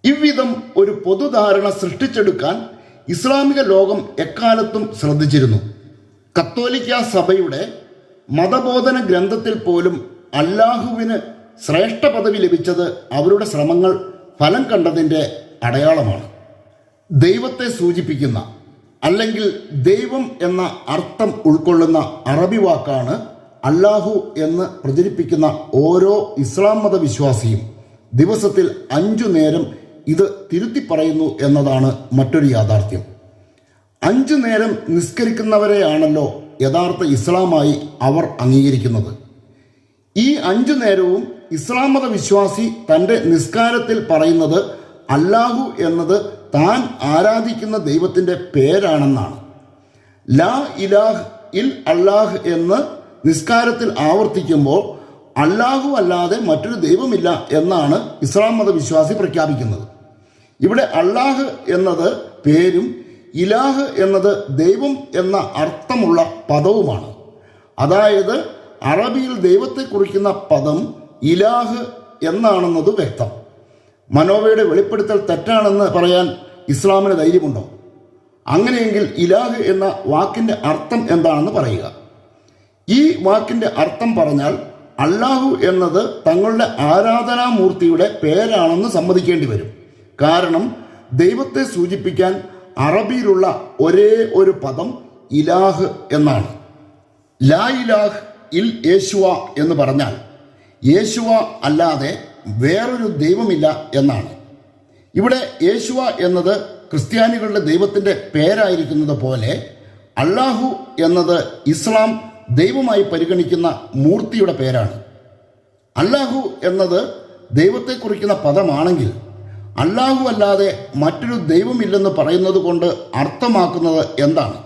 ഇவ்விധം ഒരു പൊതുധാരണ സൃഷ്ടിച്ചെടുക്കാൻ ഇസ്ലാമിക ലോകം എക്കാലത്തും ശ്രദ്ധിച്ചിരുന്നു. കത്തോലിക്ക സഭയുടെ മതബോധന ഗ്രന്ഥത്തിൽ പോലും അല്ലാഹുവിന് ശ്രേഷ്ഠ പദവി ലഭിച്ചത് അവരുടെ ശ്രമങ്ങൾ ഫലം കണ്ടതിൻ്റെ അടയാളമാണ്. ദൈവത്തെ സൂചിപ്പിക്കുന്ന അല്ലെങ്കിൽ ദൈവം എന്ന അർത്ഥം ഉൾക്കൊള്ളുന്ന അറബി വാക്കാണ് അല്ലാഹു എന്ന് പ്രചരിപ്പിക്കുന്ന ഓരോ ഇസ്ലാം മത വിശ്വാസിയും ദിവസത്തിൽ 5 നേരം ഇത് തിരുത്തി പറയുന്നു എന്നതാണ് മറ്റൊരു യാഥാർത്ഥ്യം. 5 നേരം നിസ്കരിക്കുന്നവരെയാണല്ലോ യഥാർത്ഥ ഇസ്ലാമായി അവർ അംഗീകരിക്കുന്നത്. ഈ 5 നേരവും ഇസ്ലാം മത വിശ്വാസി തൻ്റെ നിസ്കാരത്തിൽ പറയുന്നത് അല്ലാഹു എന്നത് താൻ ആരാധിക്കുന്ന ദൈവത്തിൻ്റെ പേരാണെന്നാണ്. ലാ ഇലാഹ് ഇൽ അല്ലാഹ് എന്ന് നിസ്കാരത്തിൽ ആവർത്തിക്കുമ്പോൾ അല്ലാഹു അല്ലാതെ മറ്റൊരു ദൈവമില്ല എന്നാണ് ഇസ്ലാം മത വിശ്വാസി പ്രഖ്യാപിക്കുന്നത്. ഇവിടെ അല്ലാഹ് എന്നത് പേരും ഇലാഹ് എന്നത് ദൈവം എന്ന അർത്ഥമുള്ള പദവുമാണ്. അതായത് അറബിയിൽ ദൈവത്തെ കുറിക്കുന്ന പദം ഇലാഹ് എന്നാണെന്നത് വ്യക്തം. മനോവയുടെ വെളിപ്പെടുത്തൽ തെറ്റാണെന്ന് പറയാൻ ഇസ്ലാമിന് ധൈര്യമുണ്ടോ? അങ്ങനെയെങ്കിൽ ഇലാഹ് എന്ന വാക്കിൻ്റെ അർത്ഥം എന്താണെന്ന് പറയുക. ഈ വാക്കിൻ്റെ അർത്ഥം പറഞ്ഞാൽ അല്ലാഹു എന്നത് തങ്ങളുടെ ആരാധനാമൂർത്തിയുടെ പേരാണെന്ന് സമ്മതിക്കേണ്ടി വരും. കാരണം ദൈവത്തെ സൂചിപ്പിക്കാൻ അറബിയിലുള്ള ഒരേ ഒരു പദം ഇലാഹ് എന്നാണ്. ലാ ഇലാഹ് ഇൽ യേശുവ എന്ന് പറഞ്ഞാൽ യേശുവ അല്ലാതെ വേറൊരു ദൈവമില്ല എന്നാണ്. ഇവിടെ യേശുവ എന്നത് ക്രിസ്ത്യാനികളുടെ ദൈവത്തിൻ്റെ പേരായിരിക്കുന്നത് പോലെ അല്ലാഹു എന്നത് ഇസ്ലാം ദൈവമായി പരിഗണിക്കുന്ന മൂർത്തിയുടെ പേരാണ്. അല്ലാഹു എന്നത് ദൈവത്തെ കുറിക്കുന്ന പദമാണെങ്കിൽ അല്ലാഹു അല്ലാതെ മറ്റൊരു ദൈവമില്ലെന്ന് പറയുന്നത് കൊണ്ട് അർത്ഥമാക്കുന്നത് എന്താണ്?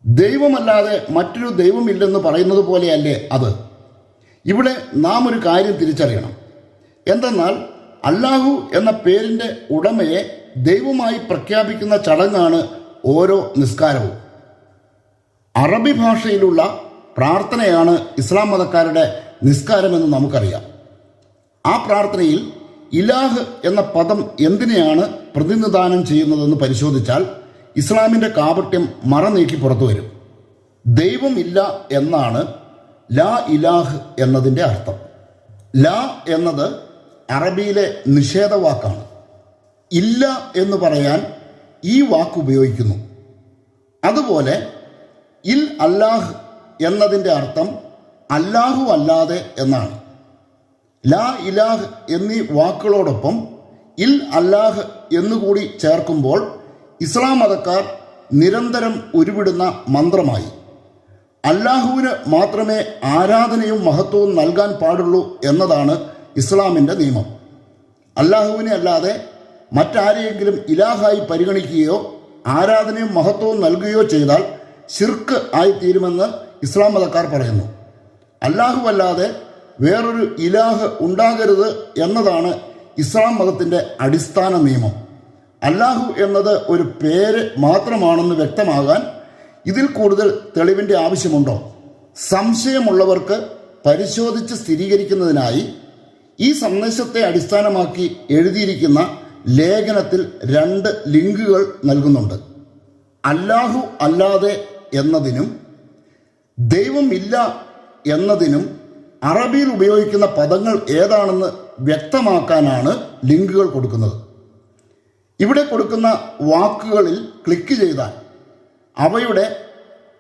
ദൈവമല്ലാതെ മറ്റൊരു ദൈവമില്ലെന്ന് പറയുന്നത് പോലെയല്ലേ അത്? ഇവിടെ നാം ഒരു കാര്യം തിരിച്ചറിയണം. എന്തെന്നാൽ അല്ലാഹു എന്ന പേരിൻ്റെ ഉടമയെ ദൈവമായി പ്രഖ്യാപിക്കുന്ന ചടങ്ങാണ് ഓരോ നിസ്കാരവും. അറബി ഭാഷയിലുള്ള പ്രാർത്ഥനയാണ് ഇസ്ലാം മതക്കാരുടെ നിസ്കാരമെന്ന് നമുക്കറിയാം. ആ പ്രാർത്ഥനയിൽ ഇലാഹ് എന്ന പദം എന്തിനെയാണ് പ്രതിനിധാനം ചെയ്യുന്നതെന്ന് പരിശോധിച്ചാൽ ഇസ്ലാമിൻ്റെ കാപട്യം മറനീക്കി പുറത്തു വരും. ദൈവമില്ല എന്നാണ് ലാ ഇലാഹ് എന്നതിൻ്റെ അർത്ഥം. ലാ എന്നത് അറബിയിലെ നിഷേധവാക്കാണ്. ഇല്ല എന്ന് പറയാൻ ഈ വാക്ക് ഉപയോഗിക്കുന്നു. അതുപോലെ ഇൽ അല്ലാഹ് എന്നതിൻ്റെ അർത്ഥം അല്ലാഹു അല്ലാതെ എന്നാണ്. ലാ ഇലാഹ് എന്നീ വാക്കുകളോടൊപ്പം ഇൽ അല്ലാഹ് എന്നുകൂടി ചേർക്കുമ്പോൾ ഇസ്ലാം മതക്കാർ നിരന്തരം ഉരുവിടുന്ന മന്ത്രമായി. അല്ലാഹുവിന് മാത്രമേ ആരാധനയും മഹത്വവും നൽകാൻ പാടുള്ളൂ എന്നതാണ് ഇസ്ലാമിൻ്റെ നിയമം. അല്ലാഹുവിനെ അല്ലാതെ മറ്റാരെയെങ്കിലും ഇലാഹായി പരിഗണിക്കുകയോ ആരാധനയും മഹത്വവും നൽകുകയോ ചെയ്താൽ ശിർക്ക് ആയിത്തീരുമെന്ന് ഇസ്ലാം മതക്കാർ പറയുന്നു. അല്ലാഹു അല്ലാതെ വേറൊരു ഇലാഹ് ഉണ്ടാകരുത് എന്നതാണ് ഇസ്ലാം മതത്തിൻ്റെ അടിസ്ഥാന നിയമം. അല്ലാഹു എന്നത് ഒരു പേര് മാത്രമാണെന്ന് വ്യക്തമാകാൻ ഇതിൽ കൂടുതൽ തെളിവിൻ്റെ ആവശ്യമുണ്ടോ? സംശയമുള്ളവർക്ക് പരിശോധിച്ച് സ്ഥിരീകരിക്കുന്നതിനായി ഈ സന്ദേശത്തെ അടിസ്ഥാനമാക്കി എഴുതിയിരിക്കുന്ന ലേഖനത്തിൽ 2 ലിങ്കുകൾ നൽകുന്നുണ്ട്. അല്ലാഹു അല്ലാതെ എന്നതിനും ദൈവമില്ല എന്നതിനും അറബിയിൽ ഉപയോഗിക്കുന്ന പദങ്ങൾ ഏതാണെന്ന് വ്യക്തമാക്കാനാണ് ലിങ്കുകൾ കൊടുക്കുന്നത്. ഇവിടെ കൊടുക്കുന്ന വാക്കുകളിൽ ക്ലിക്ക് ചെയ്താൽ അവയുടെ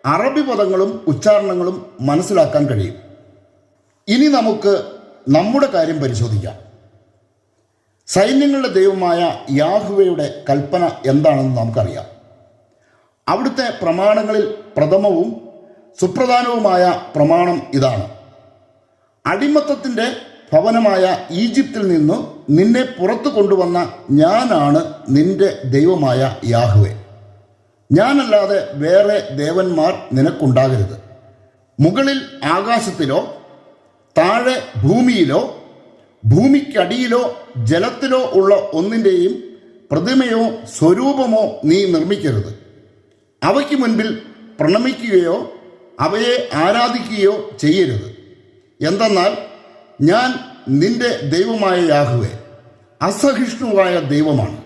അറബി പദങ്ങളും ഉച്ചാരണങ്ങളും മനസ്സിലാക്കാൻ കഴിയും. ഇനി നമുക്ക് നമ്മുടെ കാര്യം പരിശോധിക്കാം. സൈന്യങ്ങളുടെ ദൈവമായ യാഹ്വയുടെ കൽപ്പന എന്താണെന്ന് നമുക്കറിയാം. അവിടുത്തെ പ്രമാണങ്ങളിൽ പ്രഥമവും സുപ്രധാനവുമായ പ്രമാണം ഇതാണ്: അടിമത്തത്തിൻ്റെ ഭവനമായ ഈജിപ്തിൽ നിന്ന് നിന്നെ പുറത്തു കൊണ്ടുവന്ന ഞാനാണ് നിന്റെ ദൈവമായ യാഹ്വേ. ഞാനല്ലാതെ വേറെ ദേവന്മാർ നിനക്കുണ്ടാകരുത്. മുകളിൽ ആകാശത്തിലോ താഴെ ഭൂമിയിലോ ഭൂമിക്കടിയിലോ ജലത്തിലോ ഉള്ള ഒന്നിൻ്റെയും പ്രതിമയോ സ്വരൂപമോ നീ നിർമ്മിക്കരുത്. അവയ്ക്ക് മുൻപിൽ പ്രണമിക്കുകയോ അവയെ ആരാധിക്കുകയോ ചെയ്യരുത്. എന്തെന്നാൽ ഞാൻ നിന്റെ ദൈവമായ യാഹ്വേ അസഹിഷ്ണുവായ ദൈവമാണ്.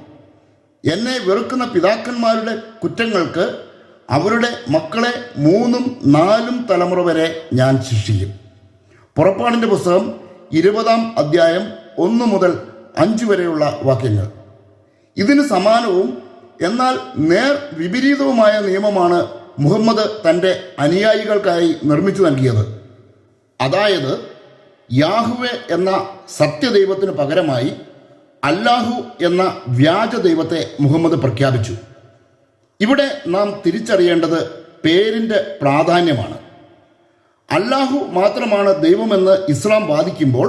എന്നെ വെറുക്കുന്ന പിതാക്കന്മാരുടെ കുറ്റങ്ങൾക്ക് അവരുടെ മക്കളെ 3ഉം 4ഉം തലമുറ വരെ ഞാൻ ശിക്ഷിക്കും. പുറപ്പാടിൻ്റെ പുസ്തകം 20-ാം അധ്യായം 1 മുതൽ 5 വരെയുള്ള വാക്യങ്ങൾ. ഇതിന് സമാനവും എന്നാൽ നേർ വിപരീതവുമായ നിയമമാണ് മുഹമ്മദ് തൻ്റെ അനുയായികൾക്കായി നിർമ്മിച്ചു നൽകിയത്. അതായത് യാഹ്വേ എന്ന സത്യദൈവത്തിന് പകരമായി അല്ലാഹു എന്ന വ്യാജ ദൈവത്തെ മുഹമ്മദ് പ്രഖ്യാപിച്ചു. ഇവിടെ നാം തിരിച്ചറിയേണ്ടത് പേരിൻ്റെ പ്രാധാന്യമാണ്. അല്ലാഹു മാത്രമാണ് ദൈവമെന്ന് ഇസ്ലാം വാദിക്കുമ്പോൾ,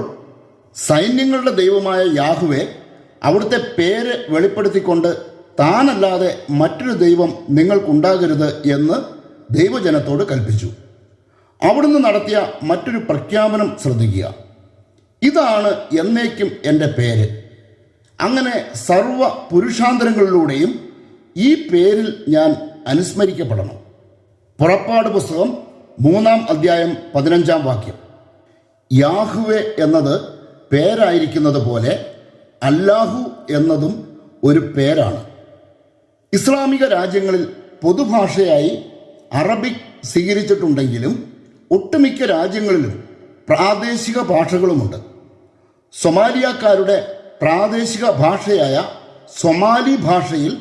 സൈന്യങ്ങളുടെ ദൈവമായ യാഹ്വേ അവിടുത്തെ പേര് വെളിപ്പെടുത്തിക്കൊണ്ട് താനല്ലാതെ മറ്റൊരു ദൈവം നിങ്ങൾക്കുണ്ടാകരുത് എന്ന് ദൈവജനത്തോട് കൽപ്പിച്ചു. അവിടുന്ന് നടത്തിയ മറ്റൊരു പ്രഖ്യാപനം ശ്രദ്ധിക്കുക. ഇതാണ് എന്നേക്കും എൻ്റെ പേര്. അങ്ങനെ സർവ പുരുഷാന്തരങ്ങളിലൂടെയും ഈ പേരിൽ ഞാൻ അനുസ്മരിക്കപ്പെടണം. പുറപ്പാട് പുസ്തകം 3-ാം അധ്യായം 15-ാം വാക്യം. യാഹ്വേ എന്നത് പേരായിരിക്കുന്നത് പോലെ അല്ലാഹു എന്നതും ഒരു പേരാണ്. ഇസ്ലാമിക രാജ്യങ്ങളിൽ പൊതുഭാഷയായി അറബിക് സ്വീകരിച്ചിട്ടുണ്ടെങ്കിലും ഒട്ടുമിക്ക രാജ്യങ്ങളിലും പ്രാദേശിക ഭാഷകളുമുണ്ട്. സൊമാലിയക്കാരുടെ പ്രാദേശിക ഭാഷയായ സൊമാലി ഭാഷയിൽ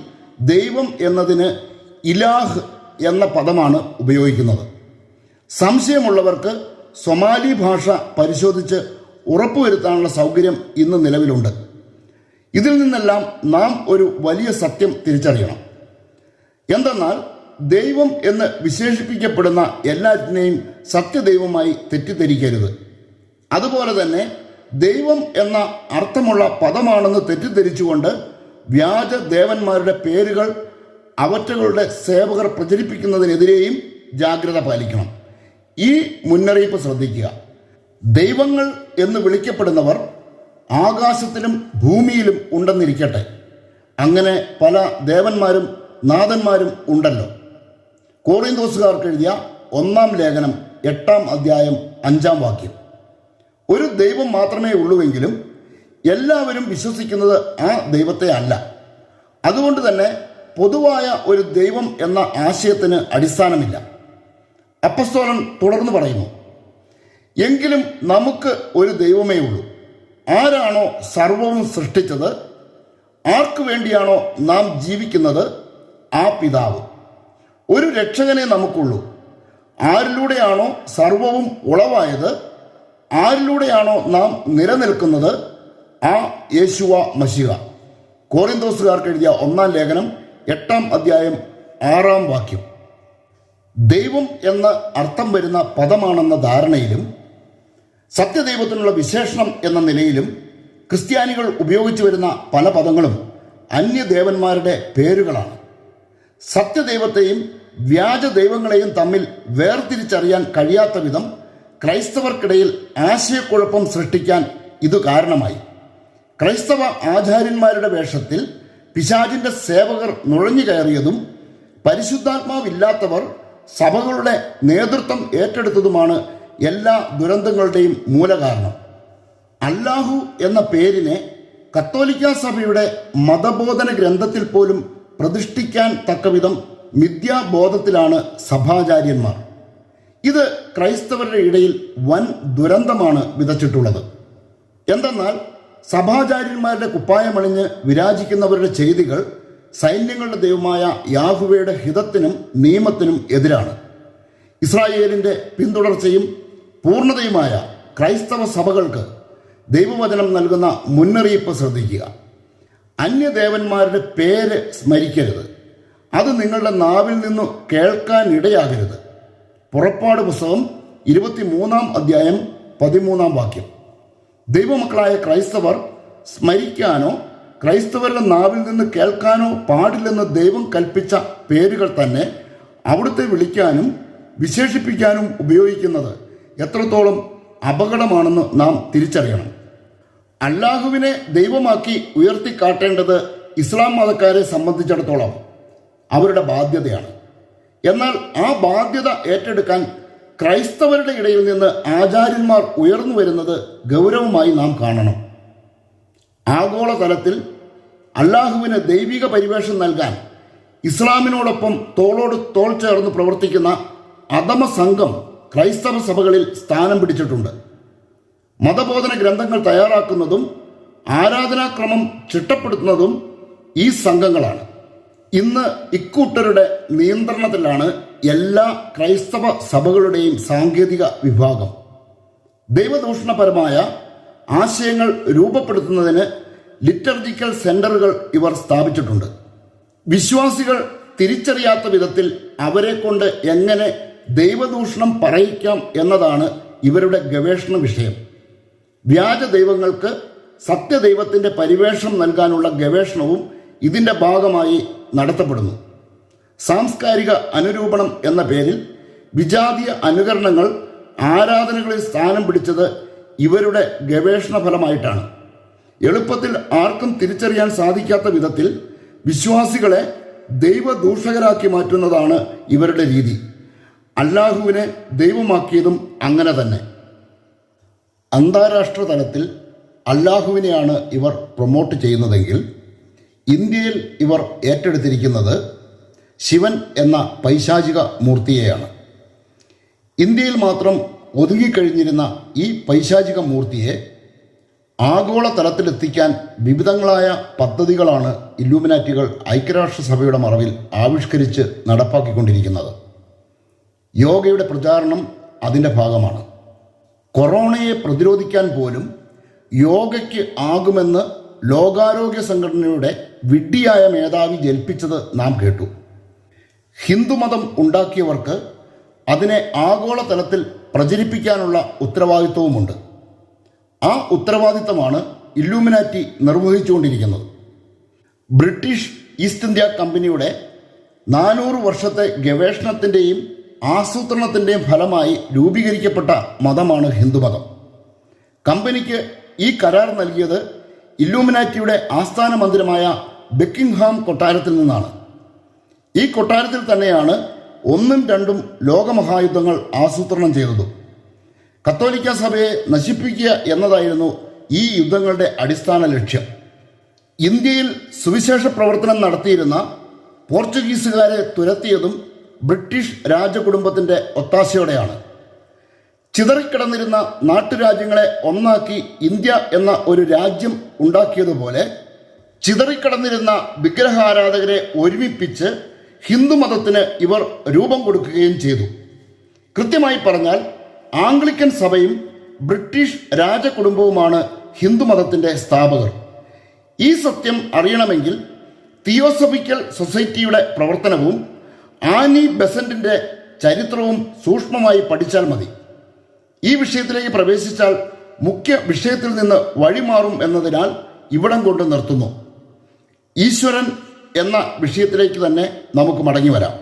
ദൈവം എന്നതിന് ഇലാഹ് എന്ന പദമാണ് ഉപയോഗിക്കുന്നത്. സംശയമുള്ളവർക്ക് സൊമാലി ഭാഷ പരിശോധിച്ച് ഉറപ്പുവരുത്താനുള്ള സൗകര്യം ഇന്ന് നിലവിലുണ്ട്. ഇതിൽ നിന്നെല്ലാം നാം ഒരു വലിയ സത്യം തിരിച്ചറിയണം. എന്തെന്നാൽ ദൈവം എന്ന് വിശേഷിപ്പിക്കപ്പെടുന്ന എല്ലാറ്റിനെയും സത്യദൈവമായി തെറ്റിദ്ധരിക്കരുത്. അതുപോലെ തന്നെ ദൈവം എന്ന അർത്ഥമുള്ള പദമാണെന്ന് തെറ്റിദ്ധരിച്ചുകൊണ്ട് വ്യാജ ദേവന്മാരുടെ പേരുകൾ അവറ്റകളുടെ സേവകർ പ്രചരിപ്പിക്കുന്നതിനെതിരെയും ജാഗ്രത പാലിക്കണം. ഈ മുന്നറിയിപ്പ് ശ്രദ്ധിക്കുക. ദൈവങ്ങൾ എന്ന് വിളിക്കപ്പെടുന്നവർ ആകാശത്തിലും ഭൂമിയിലും ഉണ്ടെന്നിരിക്കട്ടെ, അങ്ങനെ പല ദേവന്മാരും നാഥന്മാരും ഉണ്ടല്ലോ. കോറിന്തോസുകാർക്ക് എഴുതിയ 1-ാം ലേഖനം 8-ാം അധ്യായം 5-ാം വാക്യം. ഒരു ദൈവം മാത്രമേ ഉള്ളുവെങ്കിലും എല്ലാവരും വിശ്വസിക്കുന്നത് ആ ദൈവത്തെ അല്ല. അതുകൊണ്ട് തന്നെ പൊതുവായ ഒരു ദൈവം എന്ന ആശയത്തിന് അടിസ്ഥാനമില്ല. അപ്പസ്തോലൻ തുടർന്ന് പറയുന്നു, എങ്കിലും നമുക്ക് ഒരു ദൈവമേ ഉള്ളൂ. ആരാണോ സർവവും സൃഷ്ടിച്ചത്, ആർക്കു വേണ്ടിയാണോ നാം ജീവിക്കുന്നത്, ആ പിതാവ്. ഒരു രക്ഷകനെ നമുക്കുള്ളൂ. ആരിലൂടെയാണോ സർവവും ഉളവായത്, ആരിലൂടെയാണോ നാം നിലനിൽക്കുന്നത്, ആ യേശുവ മശിഹ. കോറിന്തോസുകാർക്ക് എഴുതിയ 1-ാം ലേഖനം 8-ാം അധ്യായം 6-ാം വാക്യം. ദൈവം എന്ന അർത്ഥം വരുന്ന പദമാണെന്ന ധാരണയിലും സത്യദൈവത്തിനുള്ള വിശേഷണം എന്ന നിലയിലും ക്രിസ്ത്യാനികൾ ഉപയോഗിച്ചു വരുന്ന പല പദങ്ങളും അന്യദേവന്മാരുടെ പേരുകളാണ്. സത്യദൈവത്തെയും വ്യാജ ദൈവങ്ങളെയും തമ്മിൽ വേർതിരിച്ചറിയാൻ കഴിയാത്ത വിധം ക്രൈസ്തവർക്കിടയിൽ ആശയക്കുഴപ്പം സൃഷ്ടിക്കാൻ ഇത് കാരണമായി. ക്രൈസ്തവ ആചാര്യന്മാരുടെ വേഷത്തിൽ പിശാചിൻ്റെ സേവകർ നുഴഞ്ഞു കയറിയതും പരിശുദ്ധാത്മാവില്ലാത്തവർ സഭകളുടെ നേതൃത്വം ഏറ്റെടുത്തതുമാണ് എല്ലാ ദുരന്തങ്ങളുടെയും മൂലകാരണം. അല്ലാഹു എന്ന പേരിനെ കത്തോലിക്ക സഭയുടെ മതബോധന ഗ്രന്ഥത്തിൽ പോലും പ്രതിഷ്ഠിക്കാൻ തക്കവിധം മിഥ്യാബോധത്തിലാണ് സഭാചാര്യന്മാർ. ഇത് ക്രൈസ്തവരുടെ ഇടയിൽ വൻ ദുരന്തമാണ് വിതച്ചിട്ടുള്ളത്. എന്തെന്നാൽ സഭാചാര്യന്മാരുടെ കുപ്പായമണിഞ്ഞ് വിരാജിക്കുന്നവരുടെ ചെയ്തികൾ സൈന്യങ്ങളുടെ ദൈവമായ യാഹ്വയുടെ ഹിതത്തിനും നിയമത്തിനും എതിരാണ്. ഇസ്രായേലിൻ്റെ പിന്തുടർച്ചയും പൂർണ്ണതയുമായ ക്രൈസ്തവ സഭകൾക്ക് ദൈവവചനം നൽകുന്ന മുന്നറിയിപ്പ് ശ്രദ്ധിക്കുക. അന്യദേവന്മാരുടെ പേര് സ്മരിക്കരുത്. അത് നിങ്ങളുടെ നാവിൽ നിന്നു കേൾക്കാനിടയാകരുത്. പുറപ്പാട് പുസ്തകം 23-ാം അധ്യായം 13-ാം വാക്യം. ദൈവമക്കളായ ക്രൈസ്തവർ സ്മരിക്കാനോ ക്രൈസ്തവരുടെ നാവിൽ നിന്ന് കേൾക്കാനോ പാടില്ലെന്ന് ദൈവം കൽപ്പിച്ച പേരുകൾ തന്നെ അവിടുത്തെ വിളിക്കാനും വിശേഷിപ്പിക്കാനും ഉപയോഗിക്കുന്നത് എത്രത്തോളം അപകടമാണെന്ന് നാം തിരിച്ചറിയണം. അല്ലാഹുവിനെ ദൈവമാക്കി ഉയർത്തിക്കാട്ടേണ്ടത് ഇസ്ലാം മതക്കാരെ സംബന്ധിച്ചിടത്തോളം അവരുടെ ബാധ്യതയാണ്. എന്നാൽ ആ ബാധ്യത ഏറ്റെടുക്കാൻ ക്രൈസ്തവരുടെ ഇടയിൽ നിന്ന് ആചാര്യന്മാർ ഉയർന്നു വരുന്നത് ഗൗരവമായി നാം കാണണം. ആഗോളതലത്തിൽ അല്ലാഹുവിന് ദൈവിക പരിവേഷം നൽകാൻ ഇസ്ലാമിനോടൊപ്പം തോളോട് തോൾ ചേർന്ന് പ്രവർത്തിക്കുന്ന അധമ സംഘം ക്രൈസ്തവ സഭകളിൽ സ്ഥാനം പിടിച്ചിട്ടുണ്ട്. മതബോധന ഗ്രന്ഥങ്ങൾ തയ്യാറാക്കുന്നതും ആരാധനാക്രമം ചിട്ടപ്പെടുത്തുന്നതും ഈ സംഘങ്ങളാണ്. ഇന്ന് ഇക്കൂട്ടരുടെ നിയന്ത്രണത്തിലാണ് എല്ലാ ക്രൈസ്തവ സഭകളുടെയും സാങ്കേതിക വിഭാഗം. ദൈവദൂഷണപരമായ ആശയങ്ങൾ രൂപപ്പെടുത്തുന്നതിന് ലിറ്റർജിക്കൽ സെന്ററുകൾ ഇവർ സ്ഥാപിച്ചിട്ടുണ്ട്. വിശ്വാസികൾ തിരിച്ചറിയാത്ത വിധത്തിൽ അവരെ കൊണ്ട് എങ്ങനെ ദൈവദൂഷണം പറയിക്കാം എന്നതാണ് ഇവരുടെ ഗവേഷണ വിഷയം. വ്യാജ ദൈവങ്ങൾക്ക് സത്യദൈവത്തിൻ്റെ പരിവേഷം നൽകാനുള്ള ഗവേഷണവും ഇതിൻ്റെ ഭാഗമായി നടത്തപ്പെടുന്നു. സാംസ്കാരിക അനുരൂപണം എന്ന പേരിൽ വിജാതീയ അനുകരണങ്ങൾ ആരാധനകളിൽ സ്ഥാനം പിടിച്ചത് ഇവരുടെ ഗവേഷണ ഫലമായിട്ടാണ്. എളുപ്പത്തിൽ ആർക്കും തിരിച്ചറിയാൻ സാധിക്കാത്ത വിധത്തിൽ വിശ്വാസികളെ ദൈവദൂഷകരാക്കി മാറ്റുന്നതാണ് ഇവരുടെ രീതി. അല്ലാഹുവിനെ ദൈവമാക്കിയതും അങ്ങനെ തന്നെ. അന്താരാഷ്ട്ര തലത്തിൽ അല്ലാഹുവിനെയാണ് ഇവർ പ്രൊമോട്ട് ചെയ്യുന്നതെങ്കിൽ ഇന്ത്യയിൽ ഇവർ ഏറ്റെടുത്തിരിക്കുന്നത് ശിവൻ എന്ന പൈശാചിക മൂർത്തിയെയാണ്. ഇന്ത്യയിൽ മാത്രം ഒതുങ്ങിക്കഴിഞ്ഞിരുന്ന ഈ പൈശാചിക മൂർത്തിയെ ആഗോള തലത്തിലെത്തിക്കാൻ വിവിധങ്ങളായ പദ്ധതികളാണ് ഇല്ലൂമിനാറ്റികൾ ഐക്യരാഷ്ട്രസഭയുടെ മറവിൽ ആവിഷ്കരിച്ച് നടപ്പാക്കിക്കൊണ്ടിരിക്കുന്നത്. യോഗയുടെ പ്രചാരണം അതിൻ്റെ ഭാഗമാണ്. കൊറോണയെ പ്രതിരോധിക്കാൻ പോലും യോഗയ്ക്ക് ആകുമെന്ന് ലോകാരോഗ്യ സംഘടനയുടെ വിഡ്ഢിയായ മേധാവി ജൽപ്പിച്ചത് നാം കേട്ടു. ഹിന്ദുമതം ഉണ്ടാക്കിയവർക്ക് അതിനെ ആഗോളതലത്തിൽ പ്രചരിപ്പിക്കാനുള്ള ഉത്തരവാദിത്വവുമുണ്ട്. ആ ഉത്തരവാദിത്തമാണ് ഇല്ലൂമിനാറ്റി നിർവഹിച്ചുകൊണ്ടിരിക്കുന്നത്. ബ്രിട്ടീഷ് ഈസ്റ്റ് ഇന്ത്യ കമ്പനിയുടെ 400 വർഷത്തെ ഗവേഷണത്തിൻ്റെയും ആസൂത്രണത്തിൻ്റെയും ഫലമായി രൂപീകരിക്കപ്പെട്ട മതമാണ് ഹിന്ദുമതം. കമ്പനിക്ക് ഈ കരാർ നൽകിയത് ഇല്ലൂമിനാറ്റിയുടെ ആസ്ഥാന മന്ദിരമായ ബക്കിംഗ്ഹാം കൊട്ടാരത്തിൽ നിന്നാണ്. ഈ കൊട്ടാരത്തിൽ തന്നെയാണ് 1ഉം 2ഉം ലോകമഹായുദ്ധങ്ങൾ ആസൂത്രണം ചെയ്തതും. കത്തോലിക്ക സഭയെ നശിപ്പിക്കുക എന്നതായിരുന്നു ഈ യുദ്ധങ്ങളുടെ അടിസ്ഥാന ലക്ഷ്യം. ഇന്ത്യയിൽ സുവിശേഷ പ്രവർത്തനം നടത്തിയിരുന്ന പോർച്ചുഗീസുകാരെ തുരത്തിയതും ബ്രിട്ടീഷ് രാജകുടുംബത്തിൻ്റെ ഒത്താശയോടെയാണ്. ചിതറിക്കിടന്നിരുന്ന നാട്ടുരാജ്യങ്ങളെ ഒന്നാക്കി ഇന്ത്യ എന്ന ഒരു രാജ്യം ഉണ്ടാക്കിയതുപോലെ ചിതറിക്കിടന്നിരുന്ന വിഗ്രഹാരാധകരെ ഒരുമിപ്പിച്ച് ഹിന്ദുമതത്തിന് ഇവർ രൂപം കൊടുക്കുകയും ചെയ്തു. കൃത്യമായി പറഞ്ഞാൽ ആംഗ്ലിക്കൻ സഭയും ബ്രിട്ടീഷ് രാജകുടുംബവുമാണ് ഹിന്ദുമതത്തിൻ്റെ സ്ഥാപകർ. ഈ സത്യം അറിയണമെങ്കിൽ തിയോസഫിക്കൽ സൊസൈറ്റിയുടെ പ്രവർത്തനവും ആനി ബെസന്റിൻ്റെ ചരിത്രവും സൂക്ഷ്മമായി പഠിച്ചാൽ മതി. ഈ വിഷയത്തിലേക്ക് പ്രവേശിച്ചാൽ മുഖ്യ വിഷയത്തിൽ നിന്ന് വഴിമാറും എന്നതിനാൽ ഇവിടം കൊണ്ട് നിർത്തുന്നു. ഈശ്വരൻ എന്ന വിഷയത്തിലേക്ക് തന്നെ നമുക്ക് മടങ്ങി വരാം.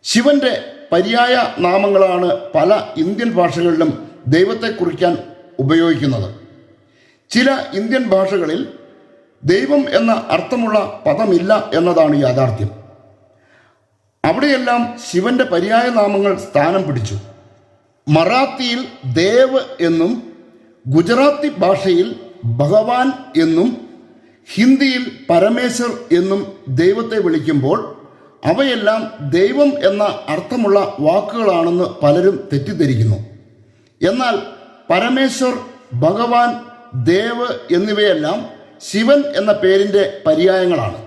ശിവന്റെ പര്യായ നാമങ്ങളാണ് പല ഇന്ത്യൻ ഭാഷകളിലും ദൈവത്തെ കുറിക്കാൻ ഉപയോഗിക്കുന്നത്. ചില ഇന്ത്യൻ ഭാഷകളിൽ ദൈവം എന്ന അർത്ഥമുള്ള പദമില്ല എന്നതാണ് യാഥാർത്ഥ്യം. അവിടെയെല്ലാം ശിവന്റെ പര്യായ നാമങ്ങൾ സ്ഥാനം പിടിച്ചു. മറാത്തിയിൽ ദേവ് എന്നും ഗുജറാത്തി ഭാഷയിൽ ഭഗവാൻ എന്നും ഹിന്ദിയിൽ പരമേശ്വർ എന്നും ദൈവത്തെ വിളിക്കുമ്പോൾ അവയെല്ലാം ദൈവം എന്ന അർത്ഥമുള്ള വാക്കുകളാണെന്ന് പലരും തെറ്റിദ്ധരിക്കുന്നു. എന്നാൽ പരമേശ്വർ, ഭഗവാൻ, ദേവ് എന്നിവയെല്ലാം ശിവൻ എന്ന പേരിൻ്റെ പര്യായങ്ങളാണ്.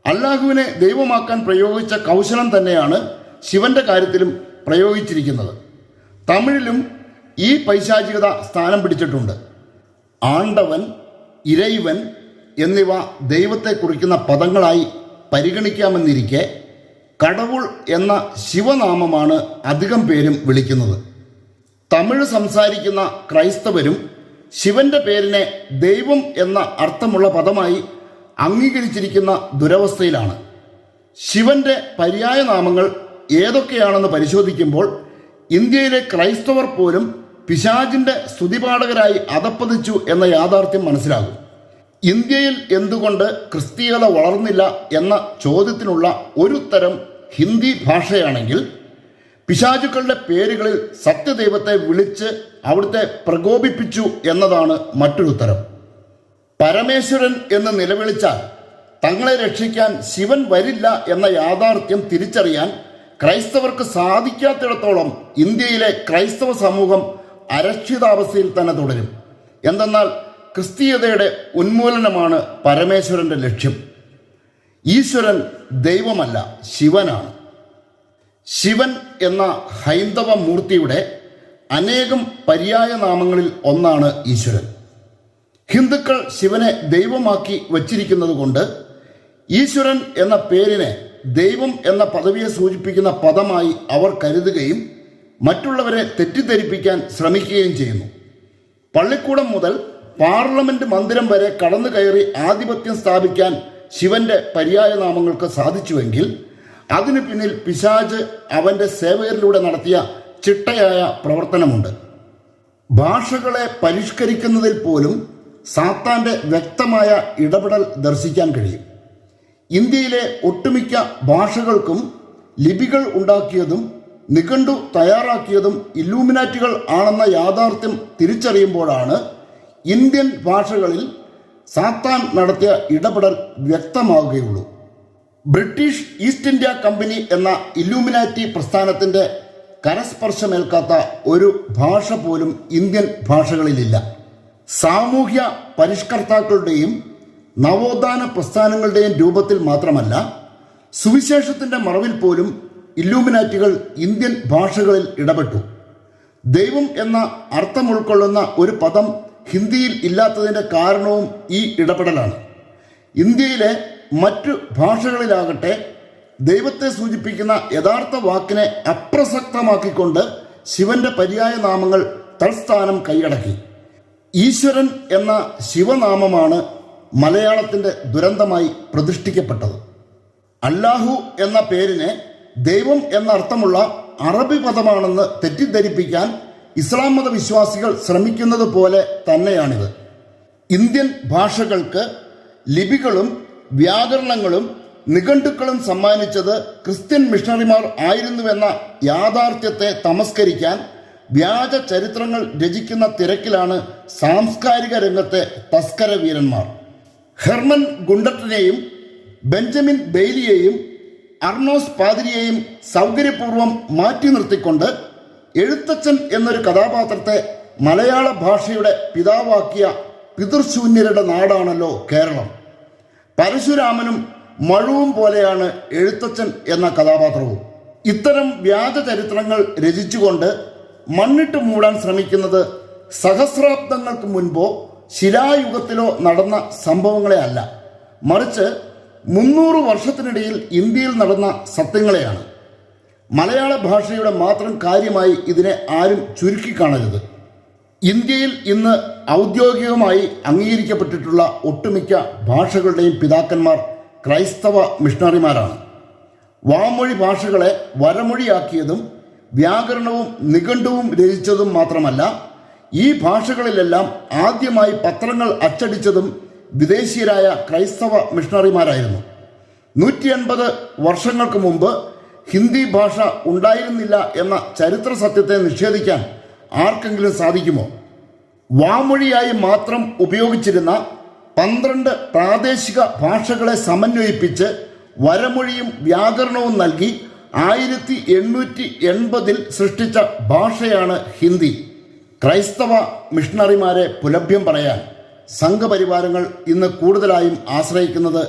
അല്ലാഹുവിനെ ദൈവമാക്കാൻ പ്രയോഗിച്ച കൗശലം തന്നെയാണ് ശിവന്റെ കാര്യത്തിലും പ്രയോഗിച്ചിരിക്കുന്നത്. തമിഴിലും ഈ പൈശാചികത സ്ഥാനം പിടിച്ചിട്ടുണ്ട്. ആണ്ടവൻ, ഇരൈവൻ എന്നിവ ദൈവത്തെ കുറിക്കുന്ന പദങ്ങളായി പരിഗണിക്കാമെന്നിരിക്കെ കടവുൾ എന്ന ശിവനാമമാണ് അധികം പേരും വിളിക്കുന്നത്. തമിഴ് സംസാരിക്കുന്ന ക്രൈസ്തവരും ശിവന്റെ പേരിനെ ദൈവം എന്ന അർത്ഥമുള്ള പദമായി അംഗീകരിച്ചിരിക്കുന്ന ദുരവസ്ഥയിലാണ്. ശിവന്റെ പര്യായ നാമങ്ങൾ ഏതൊക്കെയാണെന്ന് പരിശോധിക്കുമ്പോൾ ഇന്ത്യയിലെ ക്രൈസ്തവർ പോലും പിശാചിന്റെ സ്തുതിപാഠകരായി അധപ്പതിച്ചു എന്ന യാഥാർത്ഥ്യം മനസ്സിലാകും. ഇന്ത്യയിൽ എന്തുകൊണ്ട് ക്രിസ്തീയത വളർന്നില്ല എന്ന ചോദ്യത്തിനുള്ള ഒരു ഉത്തരം ഹിന്ദി ഭാഷയാണെങ്കിൽ, പിശാചുക്കളുടെ പേരുകളിൽ സത്യദൈവത്തെ വിളിച്ച് അവിടുത്തെ പ്രകോപിപ്പിച്ചു എന്നതാണ് മറ്റൊരു ഉത്തരം. പരമേശ്വരൻ എന്ന് നിലവിളിച്ചാൽ തങ്ങളെ രക്ഷിക്കാൻ ശിവൻ വരില്ല എന്ന യാഥാർത്ഥ്യം തിരിച്ചറിയാൻ ക്രൈസ്തവർക്ക് സാധിക്കാത്തിടത്തോളം ഇന്ത്യയിലെ ക്രൈസ്തവ സമൂഹം അരക്ഷിതാവസ്ഥയിൽ തന്നെ തുടരും. എന്തെന്നാൽ ക്രിസ്തീയതയുടെ ഉന്മൂലനമാണ് പരമേശ്വരന്റെ ലക്ഷ്യം. ഈശ്വരൻ ദൈവമല്ല, ശിവനാണ്. ശിവൻ എന്ന ഹൈന്ദവ മൂർത്തിയുടെ അനേകം പര്യായ നാമങ്ങളിൽ ഒന്നാണ് ഈശ്വരൻ. ഹിന്ദുക്കൾ ശിവനെ ദൈവമാക്കി വച്ചിരിക്കുന്നത് കൊണ്ട് ഈശ്വരൻ എന്ന പേരിനെ ദൈവം എന്ന പദവിയെ സൂചിപ്പിക്കുന്ന പദമായി അവർ കരുതുകയും മറ്റുള്ളവരെ തെറ്റിദ്ധരിപ്പിക്കാൻ ശ്രമിക്കുകയും ചെയ്യുന്നു. പള്ളിക്കൂടം മുതൽ പാർലമെന്റ് മന്ദിരം വരെ കടന്നു കയറി ആധിപത്യം സ്ഥാപിക്കാൻ ശിവന്റെ പര്യായ നാമങ്ങൾക്ക് സാധിച്ചുവെങ്കിൽ അതിനു പിന്നിൽ പിശാച് അവന്റെ സേവകരിലൂടെ നടത്തിയ ചിട്ടയായ പ്രവർത്തനമുണ്ട്. ഭാഷകളെ പരിഷ്കരിക്കുന്നതിൽ പോലും സാത്താന്റെ വ്യക്തമായ ഇടപെടൽ ദർശിക്കാൻ കഴിയും. ഇന്ത്യയിലെ ഒട്ടുമിക്ക ഭാഷകൾക്കും ലിപികൾ ഉണ്ടാക്കിയതും നിഘണ്ടു തയ്യാറാക്കിയതും ഇല്ലൂമിനാറ്റികൾ ആണെന്ന യാഥാർത്ഥ്യം തിരിച്ചറിയുമ്പോഴാണ് ഇന്ത്യൻ ഭാഷകളിൽ സാത്താൻ നടത്തിയ ഇടപെടൽ വ്യക്തമാവുകയുള്ളൂ. ബ്രിട്ടീഷ് ഈസ്റ്റ് ഇന്ത്യ കമ്പനി എന്ന ഇല്ലൂമിനാറ്റി പ്രസ്ഥാനത്തിന്റെ കരസ്പർശമേൽക്കാത്ത ഒരു ഭാഷ പോലും ഇന്ത്യൻ ഭാഷകളിലില്ല. സാമൂഹ്യ പരിഷ്കർത്താക്കളുടെയും നവോത്ഥാന പ്രസ്ഥാനങ്ങളുടെയും രൂപത്തിൽ മാത്രമല്ല, സുവിശേഷത്തിന്റെ മറവിൽ പോലും ഇല്ലൂമിനാറ്റികൾ ഇന്ത്യൻ ഭാഷകളിൽ ഇടപെട്ടു. ദൈവം എന്ന അർത്ഥം ഉൾക്കൊള്ളുന്ന ഒരു പദം ഹിന്ദിയിൽ ഇല്ലാത്തതിന്റെ കാരണവും ഈ ഇടപെടലാണ്. ഇന്ത്യയിലെ മറ്റു ഭാഷകളിലാകട്ടെ ദൈവത്തെ സൂചിപ്പിക്കുന്ന യഥാർത്ഥ വാക്കിനെ അപ്രസക്തമാക്കിക്കൊണ്ട് ശിവന്റെ പര്യായ നാമങ്ങൾ തൽസ്ഥാനം കൈയടക്കി. ഈശ്വരൻ എന്ന ശിവനാമമാണ് മലയാളത്തിന്റെ ദുരന്തമായി പ്രതിഷ്ഠിക്കപ്പെട്ടത്. അല്ലാഹു എന്ന പേരിനെ ദൈവം എന്ന അർത്ഥമുള്ള അറബി പദമാണെന്ന് തെറ്റിദ്ധരിപ്പിക്കാൻ ഇസ്ലാം മത വിശ്വാസികൾ ശ്രമിക്കുന്നത് പോലെ തന്നെയാണിത്. ഇന്ത്യൻ ഭാഷകൾക്ക് ലിപികളും വ്യാകരണങ്ങളും നിഘണ്ടുക്കളും സമ്മാനിച്ചത് ക്രിസ്ത്യൻ മിഷണറിമാർ ആയിരുന്നുവെന്ന യാഥാർത്ഥ്യത്തെ തമസ്കരിക്കാൻ വ്യാജ ചരിത്രങ്ങൾ രചിക്കുന്ന തിരക്കിലാണ് സാംസ്കാരിക രംഗത്തെ തസ്കര വീരന്മാർ. ഹെർമൻ ഗുണ്ടട്ടിനെയും ബെഞ്ചമിൻ ബെയ്ലിയെയും അർണോസ് പാതിരിയെയും സൗകര്യപൂർവ്വം മാറ്റി നിർത്തിക്കൊണ്ട് എഴുത്തച്ഛൻ എന്നൊരു കഥാപാത്രത്തെ മലയാള ഭാഷയുടെ പിതാവാക്കിയ പിതൃശൂന്യരുടെ നാടാണല്ലോ കേരളം. പരശുരാമനും മഴുവും പോലെയാണ് എഴുത്തച്ഛൻ എന്ന കഥാപാത്രവും. ഇത്തരം വ്യാജ ചരിത്രങ്ങൾ രചിച്ചുകൊണ്ട് മണ്ണിട്ട് മൂടാൻ ശ്രമിക്കുന്നത് സഹസ്രാബ്ദങ്ങൾക്ക് മുൻപോ ശിലായുഗത്തിലോ നടന്ന സംഭവങ്ങളെ അല്ല, മറിച്ച് 300 വർഷത്തിനിടയിൽ ഇന്ത്യയിൽ നടന്ന സത്യങ്ങളെയാണ്. മലയാള ഭാഷയുടെ മാത്രം കാര്യമായി ഇതിനെ ആരും ചുരുക്കിക്കാണരുത്. ഇന്ത്യയിൽ ഇന്ന് ഔദ്യോഗികമായി അംഗീകരിക്കപ്പെട്ടിട്ടുള്ള ഒട്ടുമിക്ക ഭാഷകളുടെയും പിതാക്കന്മാർ ക്രൈസ്തവ മിഷണറിമാരാണ്. വാമൊഴി ഭാഷകളെ വരമൊഴിയാക്കിയതും വ്യാകരണവും നിഘണ്ടുവും രചിച്ചതും മാത്രമല്ല, ഈ ഭാഷകളിലെല്ലാം ആദ്യമായി പത്രങ്ങൾ അച്ചടിച്ചതും വിദേശീയരായ ക്രൈസ്തവ മിഷണറിമാരായിരുന്നു. 180 വർഷങ്ങൾക്ക് മുമ്പ് ഹിന്ദി ഭാഷ ഉണ്ടായിരുന്നില്ല എന്ന ചരിത്ര സത്യത്തെ നിഷേധിക്കാൻ ആർക്കെങ്കിലും സാധിക്കുമോ? വാമൊഴിയായി മാത്രം ഉപയോഗിച്ചിരുന്ന 12 പ്രാദേശിക ഭാഷകളെ സമന്വയിപ്പിച്ച് വരമൊഴിയും വ്യാകരണവും നൽകി 1880 സൃഷ്ടിച്ച ഭാഷയാണ് ഹിന്ദി. ക്രൈസ്തവ മിഷണറിമാരെ പുലഭ്യം പറയാൻ സംഘപരിവാരങ്ങൾ ഇന്ന് കൂടുതലായും ആശ്രയിക്കുന്നത്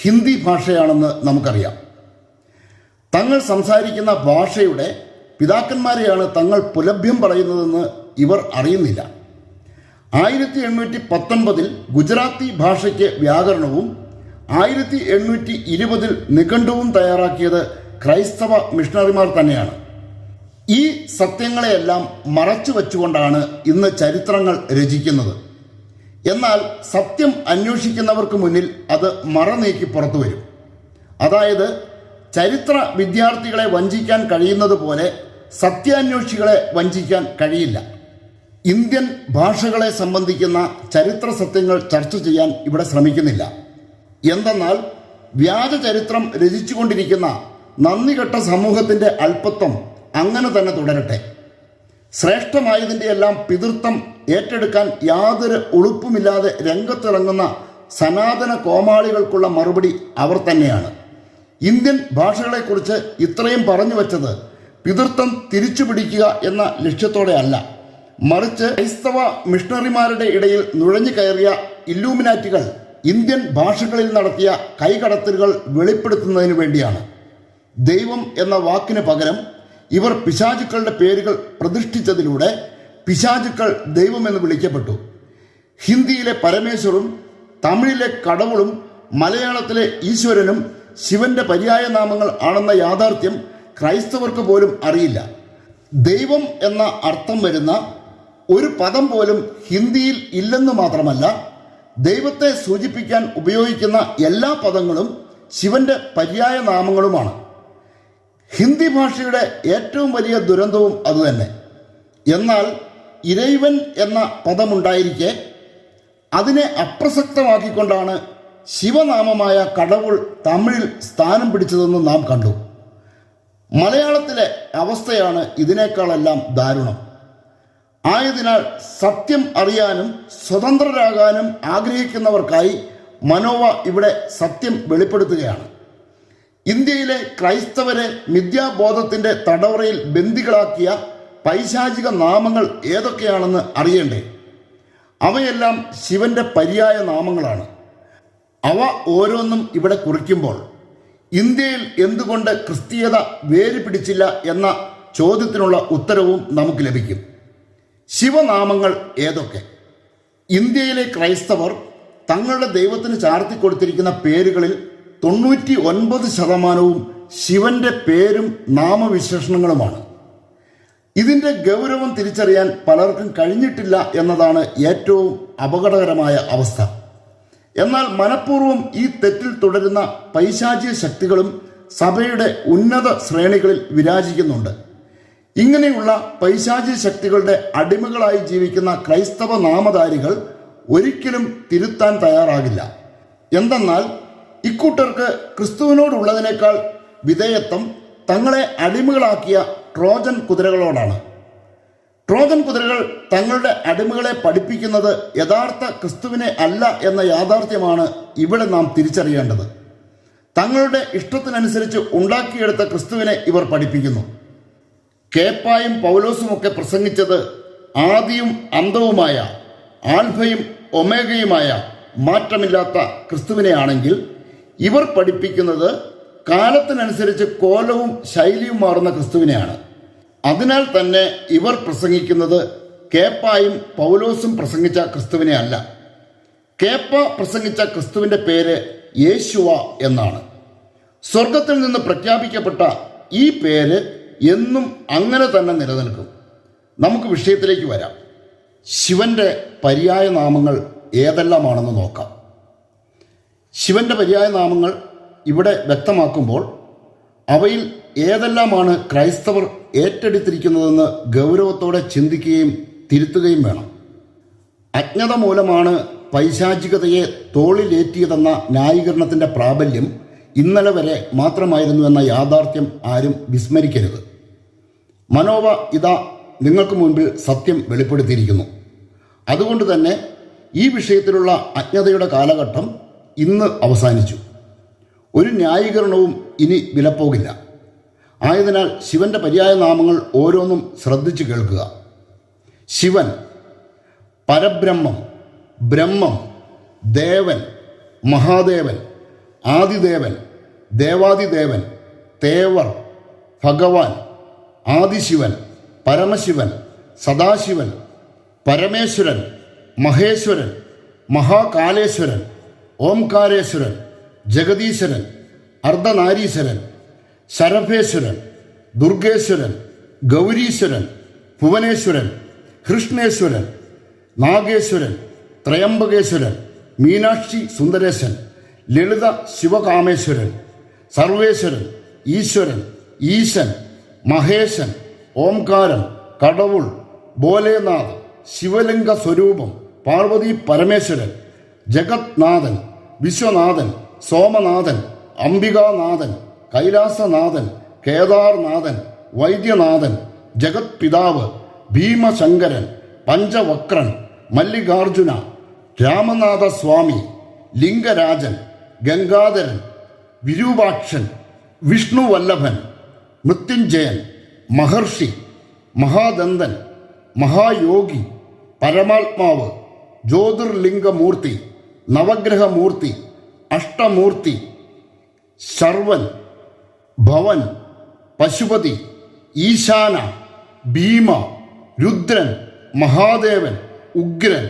ഹിന്ദി ഭാഷയാണെന്ന് നമുക്കറിയാം. തങ്ങൾ സംസാരിക്കുന്ന ഭാഷയുടെ പിതാക്കന്മാരെയാണ് തങ്ങൾ പുലഭ്യം പറയുന്നതെന്ന് ഇവർ അറിയുന്നില്ല. 1819 ഗുജറാത്തി ഭാഷയ്ക്ക് വ്യാകരണവും 1820 നിഘണ്ടുവും തയ്യാറാക്കിയത് ക്രൈസ്തവ മിഷണറിമാർ തന്നെയാണ്. ഈ സത്യങ്ങളെയെല്ലാം മറച്ചു വച്ചുകൊണ്ടാണ് ഇന്ന് ചരിത്രങ്ങൾ രചിക്കുന്നത്. എന്നാൽ സത്യം അന്വേഷിക്കുന്നവർക്ക് മുന്നിൽ അത് മറനീക്കി പുറത്തു വരും. അതായത് ചരിത്ര വിദ്യാർത്ഥികളെ വഞ്ചിക്കാൻ കഴിയുന്നത് പോലെ സത്യാന്വേഷികളെ വഞ്ചിക്കാൻ കഴിയില്ല. ഇന്ത്യൻ ഭാഷകളെ സംബന്ധിക്കുന്ന ചരിത്ര സത്യങ്ങൾ ചർച്ച ചെയ്യാൻ ഇവിടെ ശ്രമിക്കുന്നില്ല. എന്തെന്നാൽ വ്യാജ ചരിത്രം രചിച്ചുകൊണ്ടിരിക്കുന്ന നന്ദികെട്ട സമൂഹത്തിൻ്റെ അല്പത്വം അങ്ങനെ തന്നെ തുടരട്ടെ. ശ്രേഷ്ഠമായതിൻ്റെ എല്ലാം പിതൃത്വം ഏറ്റെടുക്കാൻ യാതൊരു ഉളുപ്പുമില്ലാതെ രംഗത്തിറങ്ങുന്ന സനാതന കോമാളികൾക്കുള്ള മറുപടി അവർ തന്നെയാണ്. ഇന്ത്യൻ ഭാഷകളെക്കുറിച്ച് ഇത്രയും പറഞ്ഞു വച്ചത് പിതൃത്വം തിരിച്ചു പിടിക്കുക എന്ന ലക്ഷ്യത്തോടെ അല്ല, മറിച്ച് ക്രൈസ്തവ മിഷണറിമാരുടെ ഇടയിൽ നുഴഞ്ഞു കയറിയ ഇല്ലൂമിനാറ്റികൾ ഇന്ത്യൻ ഭാഷകളിൽ നടത്തിയ കൈകടത്തലുകൾ വെളിപ്പെടുത്തുന്നതിന് വേണ്ടിയാണ്. ദൈവം എന്ന വാക്കിന് പകരം ഇവർ പിശാചുക്കളുടെ പേരുകൾ പ്രതിഷ്ഠിച്ചതിലൂടെ പിശാചുക്കൾ ദൈവമെന്ന് വിളിക്കപ്പെട്ടു. ഹിന്ദിയിലെ പരമേശ്വറും തമിഴിലെ കടവുളും മലയാളത്തിലെ ഈശ്വരനും ശിവന്റെ പര്യായ നാമങ്ങൾ ആണെന്ന യാഥാർത്ഥ്യം ക്രൈസ്തവർക്ക് പോലും അറിയില്ല. ദൈവം എന്ന അർത്ഥം വരുന്ന ഒരു പദം പോലും ഹിന്ദിയിൽ ഇല്ലെന്ന് മാത്രമല്ല, ദൈവത്തെ സൂചിപ്പിക്കാൻ ഉപയോഗിക്കുന്ന എല്ലാ പദങ്ങളും ശിവന്റെ പര്യായ നാമങ്ങളുമാണ്. ഹിന്ദി ഭാഷയുടെ ഏറ്റവും വലിയ ദുരന്തവും അതുതന്നെ. എന്നാൽ ഇരൈവൻ എന്ന പദമുണ്ടായിരിക്കെ അതിനെ അപ്രസക്തമാക്കിക്കൊണ്ടാണ് ശിവനാമമായ കടവുൾ തമിഴിൽ സ്ഥാനം പിടിച്ചതെന്ന് നാം കണ്ടു. മലയാളത്തിലെ അവസ്ഥയാണ് ഇതിനേക്കാളെല്ലാം ദാരുണം. ആയതിനാൽ സത്യം അറിയാനും സ്വതന്ത്രരാകാനും ആഗ്രഹിക്കുന്നവർക്കായി മനോവ ഇവിടെ സത്യം വെളിപ്പെടുത്തുകയാണ്. ഇന്ത്യയിലെ ക്രൈസ്തവരെ മിഥ്യാബോധത്തിൻ്റെ തടവറയിൽ ബന്ദികളാക്കിയ പൈശാചിക നാമങ്ങൾ ഏതൊക്കെയാണെന്ന് അറിയണ്ടേ? അവയെല്ലാം ശിവന്റെ പര്യായ നാമങ്ങളാണ്. അവ ഓരോന്നും ഇവിടെ കുറിക്കുമ്പോൾ ഇന്ത്യയിൽ എന്തുകൊണ്ട് ക്രിസ്തീയത വേര് പിടിച്ചില്ല എന്ന ചോദ്യത്തിനുള്ള ഉത്തരവും നമുക്ക് ലഭിക്കും. ശിവനാമങ്ങൾ ഏതൊക്കെ? ഇന്ത്യയിലെ ക്രൈസ്തവർ തങ്ങളുടെ ദൈവത്തിന് ചാർത്തിക്കൊടുത്തിരിക്കുന്ന പേരുകളിൽ 99% ശിവന്റെ പേരും നാമവിശേഷണങ്ങളുമാണ്. ഇതിൻ്റെ ഗൗരവം തിരിച്ചറിയാൻ പലർക്കും കഴിഞ്ഞിട്ടില്ല എന്നതാണ് ഏറ്റവും അപകടകരമായ അവസ്ഥ. എന്നാൽ മനഃപൂർവ്വം ഈ തെറ്റിൽ തുടരുന്ന പൈശാചിക ശക്തികളും സഭയുടെ ഉന്നത ശ്രേണികളിൽ വിരാജിക്കുന്നുണ്ട്. ഇങ്ങനെയുള്ള പൈശാചിക ശക്തികളുടെ അടിമകളായി ജീവിക്കുന്ന ക്രൈസ്തവ നാമധാരികൾ ഒരിക്കലും തിരുത്താൻ തയ്യാറാകില്ല. എന്തെന്നാൽ ഇക്കൂട്ടർക്ക് ക്രിസ്തുവിനോടുള്ളതിനേക്കാൾ വിധേയത്വം തങ്ങളെ അടിമകളാക്കിയ ട്രോജൻ കുതിരകളോടാണ്. ട്രോജൻ കുതിരകൾ തങ്ങളുടെ അടിമകളെ പഠിപ്പിക്കുന്നത് യഥാർത്ഥ ക്രിസ്തുവിനെ അല്ല എന്ന യാഥാർത്ഥ്യമാണ് ഇവിടെ നാം തിരിച്ചറിയേണ്ടത്. തങ്ങളുടെ ഇഷ്ടത്തിനനുസരിച്ച് ഉണ്ടാക്കിയെടുത്ത ക്രിസ്തുവിനെ ഇവർ പഠിപ്പിക്കുന്നു. കേപ്പായും പൗലോസുമൊക്കെ പ്രസംഗിച്ചത് ആദിയും അന്തവുമായ, ആൽഫയും ഒമേഗയുമായ മാറ്റമില്ലാത്ത ക്രിസ്തുവിനെയാണെങ്കിൽ ഇവർ പഠിപ്പിക്കുന്നത് കാലത്തിനനുസരിച്ച് കോലവും ശൈലിയും മാറുന്ന ക്രിസ്തുവിനെയാണ്. അതിനാൽ തന്നെ ഇവർ പ്രസംഗിക്കുന്നത് കേപ്പായും പൗലോസും പ്രസംഗിച്ച ക്രിസ്തുവിനെ അല്ല. കേപ്പ പ്രസംഗിച്ച ക്രിസ്തുവിൻ്റെ പേര് യേശുവ എന്നാണ്. സ്വർഗത്തിൽ നിന്ന് പ്രഖ്യാപിക്കപ്പെട്ട ഈ പേര് എന്നും അങ്ങനെ തന്നെ നിലനിൽക്കും. നമുക്ക് വിഷയത്തിലേക്ക് വരാം. ശിവന്റെ പര്യായ നാമങ്ങൾ ഏതെല്ലാമാണെന്ന് നോക്കാം. ശിവന്റെ പര്യായ നാമങ്ങൾ ഇവിടെ വ്യക്തമാക്കുമ്പോൾ അവയിൽ ഏതെല്ലാമാണ് ക്രൈസ്തവർ ഏറ്റെടുത്തിരിക്കുന്നതെന്ന് ഗൗരവത്തോടെ ചിന്തിക്കുകയും തിരുത്തുകയും വേണം. അജ്ഞത മൂലമാണ് പൈശാചികതയെ തോളിലേറ്റിയതെന്ന ന്യായീകരണത്തിൻ്റെ പ്രാബല്യം ഇന്നലെ വരെ മാത്രമായിരുന്നു എന്ന യാഥാർത്ഥ്യം ആരും വിസ്മരിക്കരുത്. മനോവ ഇതാ നിങ്ങൾക്ക് മുൻപിൽ സത്യം വെളിപ്പെടുത്തിയിരിക്കുന്നു. അതുകൊണ്ട് തന്നെ ഈ വിഷയത്തിലുള്ള അജ്ഞതയുടെ കാലഘട്ടം ഇന്ന് അവസാനിച്ചു. ഒരു ന്യായീകരണവും ഇനി വിലപ്പോകില്ല. ആയതിനാൽ ശിവന്റെ പര്യായ നാമങ്ങൾ ഓരോന്നും ശ്രദ്ധിച്ചു കേൾക്കുക. ശിവൻ പരബ്രഹ്മം, ബ്രഹ്മം, ദേവൻ, മഹാദേവൻ, ആദിദേവൻ, ദേവാദിദേവൻ, തേവർ, ഭഗവാൻ, ആദിശിവൻ, പരമശിവൻ, സദാശിവൻ, പരമേശ്വരൻ, മഹേശ്വരൻ, മഹാകാലേശ്വരൻ, ഓംകാരേശ്വരൻ, ജഗദീശ്വരൻ, അർദ്ധനാരീശ്വരൻ, ശരഭേശ്വരൻ, ദുർഗേശ്വരൻ, ഗൗരീശ്വരൻ, ഭുവനേശ്വരൻ, കൃഷ്ണേശ്വരൻ, നാഗേശ്വരൻ, ത്രയംബകേശ്വരൻ, മീനാക്ഷി സുന്ദരേശൻ, ലളിത ശിവകാമേശ്വരൻ, സർവേശ്വരൻ, ഈശ്വരൻ, ഈശൻ, മഹേശൻ, ഓംകാരൻ, കടവുൾ, ഭോലേനാഥ്, ശിവലിംഗ സ്വരൂപം, പാർവതി പരമേശ്വരൻ, ജഗത്നാഥൻ, വിശ്വനാഥൻ, സോമനാഥൻ, അംബികാനാഥൻ, കൈലാസനാഥൻ, കേദാർനാഥൻ, വൈദ്യനാഥൻ, ജഗത് പിതാവ്, ഭീമശങ്കരൻ, പഞ്ചവക്രൻ, മല്ലികാർജുന, രാമനാഥസ്വാമി, ലിംഗരാജൻ, ഗംഗാധരൻ, വിരൂപാക്ഷൻ, വിഷ്ണുവല്ലഭൻ, മൃത്യുഞ്ജയൻ, മഹർഷി, മഹാദന്തൻ, മഹായോഗി, പരമാത്മാവ്, ജ്യോതിർലിംഗമൂർത്തി, നവഗ്രഹമൂർത്തി, അഷ്ടമൂർത്തി, ശർവൻ, ഭവൻ, പശുപതി, ഈശാന, ഭീമ, രുദ്രൻ, മഹാദേവൻ, ഉഗ്രൻ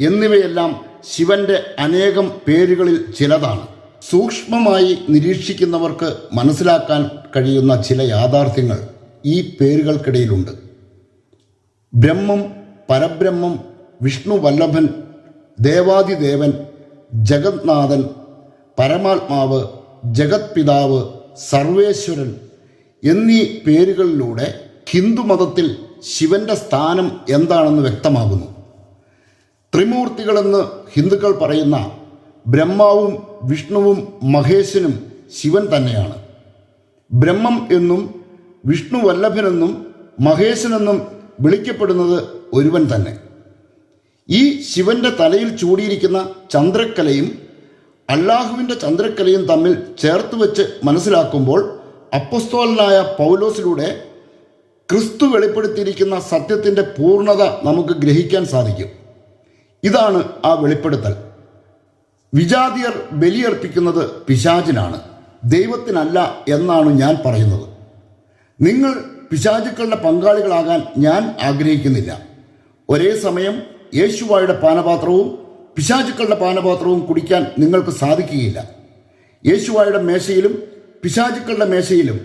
എന്നിവയെല്ലാം ശിവന്റെ അനേകം പേരുകളിൽ ചിലതാണ്. സൂക്ഷ്മമായി നിരീക്ഷിക്കുന്നവർക്ക് മനസ്സിലാക്കാൻ കഴിയുന്ന ചില യാഥാർത്ഥ്യങ്ങൾ ഈ പേരുകൾക്കിടയിലുണ്ട്. ബ്രഹ്മം, പരബ്രഹ്മം, വിഷ്ണു വല്ലഭൻ, ദേവാദിദേവൻ, ജഗന്നാഥൻ, പരമാത്മാവ്, ജഗത് പിതാവ്, സർവേശ്വരൻ എന്നീ പേരുകളിലൂടെ ഹിന്ദുമതത്തിൽ ശിവന്റെ സ്ഥാനം എന്താണെന്ന് വ്യക്തമാകുന്നു. ത്രിമൂർത്തികളെന്ന് ഹിന്ദുക്കൾ പറയുന്ന ബ്രഹ്മാവും വിഷ്ണുവും മഹേശനും ശിവൻ തന്നെയാണ്. ബ്രഹ്മം എന്നും വിഷ്ണു വല്ലഭനെന്നും മഹേശനെന്നും വിളിക്കപ്പെടുന്നത് ഒരുവൻ തന്നെ. ഈ ശിവന്റെ തലയിൽ ചൂടിയിരിക്കുന്ന ചന്ദ്രക്കലയും അള്ളാഹുവിൻ്റെ ചന്ദ്രക്കലയും തമ്മിൽ ചേർത്ത് വെച്ച് മനസ്സിലാക്കുമ്പോൾ അപ്പസ്തോലനായ പൗലോസിലൂടെ ക്രിസ്തു വെളിപ്പെടുത്തിയിരിക്കുന്ന സത്യത്തിൻ്റെ പൂർണ്ണത നമുക്ക് ഗ്രഹിക്കാൻ സാധിക്കും. ഇതാണ് ആ വെളിപ്പെടുത്തൽ. വിജാതിയർ ബലിയർപ്പിക്കുന്നത് പിശാചിനാണ്, ദൈവത്തിനല്ല എന്നാണ് ഞാൻ പറയുന്നത്. നിങ്ങൾ പിശാചുക്കളുടെ പങ്കാളികളാകാൻ ഞാൻ ആഗ്രഹിക്കുന്നില്ല. ഒരേ സമയം യേശുവായുടെ പാനപാത്രവും പിശാചുക്കളുടെ പാനപാത്രവും കുടിക്കാൻ നിങ്ങൾക്ക് സാധിക്കുകയില്ല. യേശുവായുടെ മേശയിലും പിശാചുക്കളുടെ മേശയിലും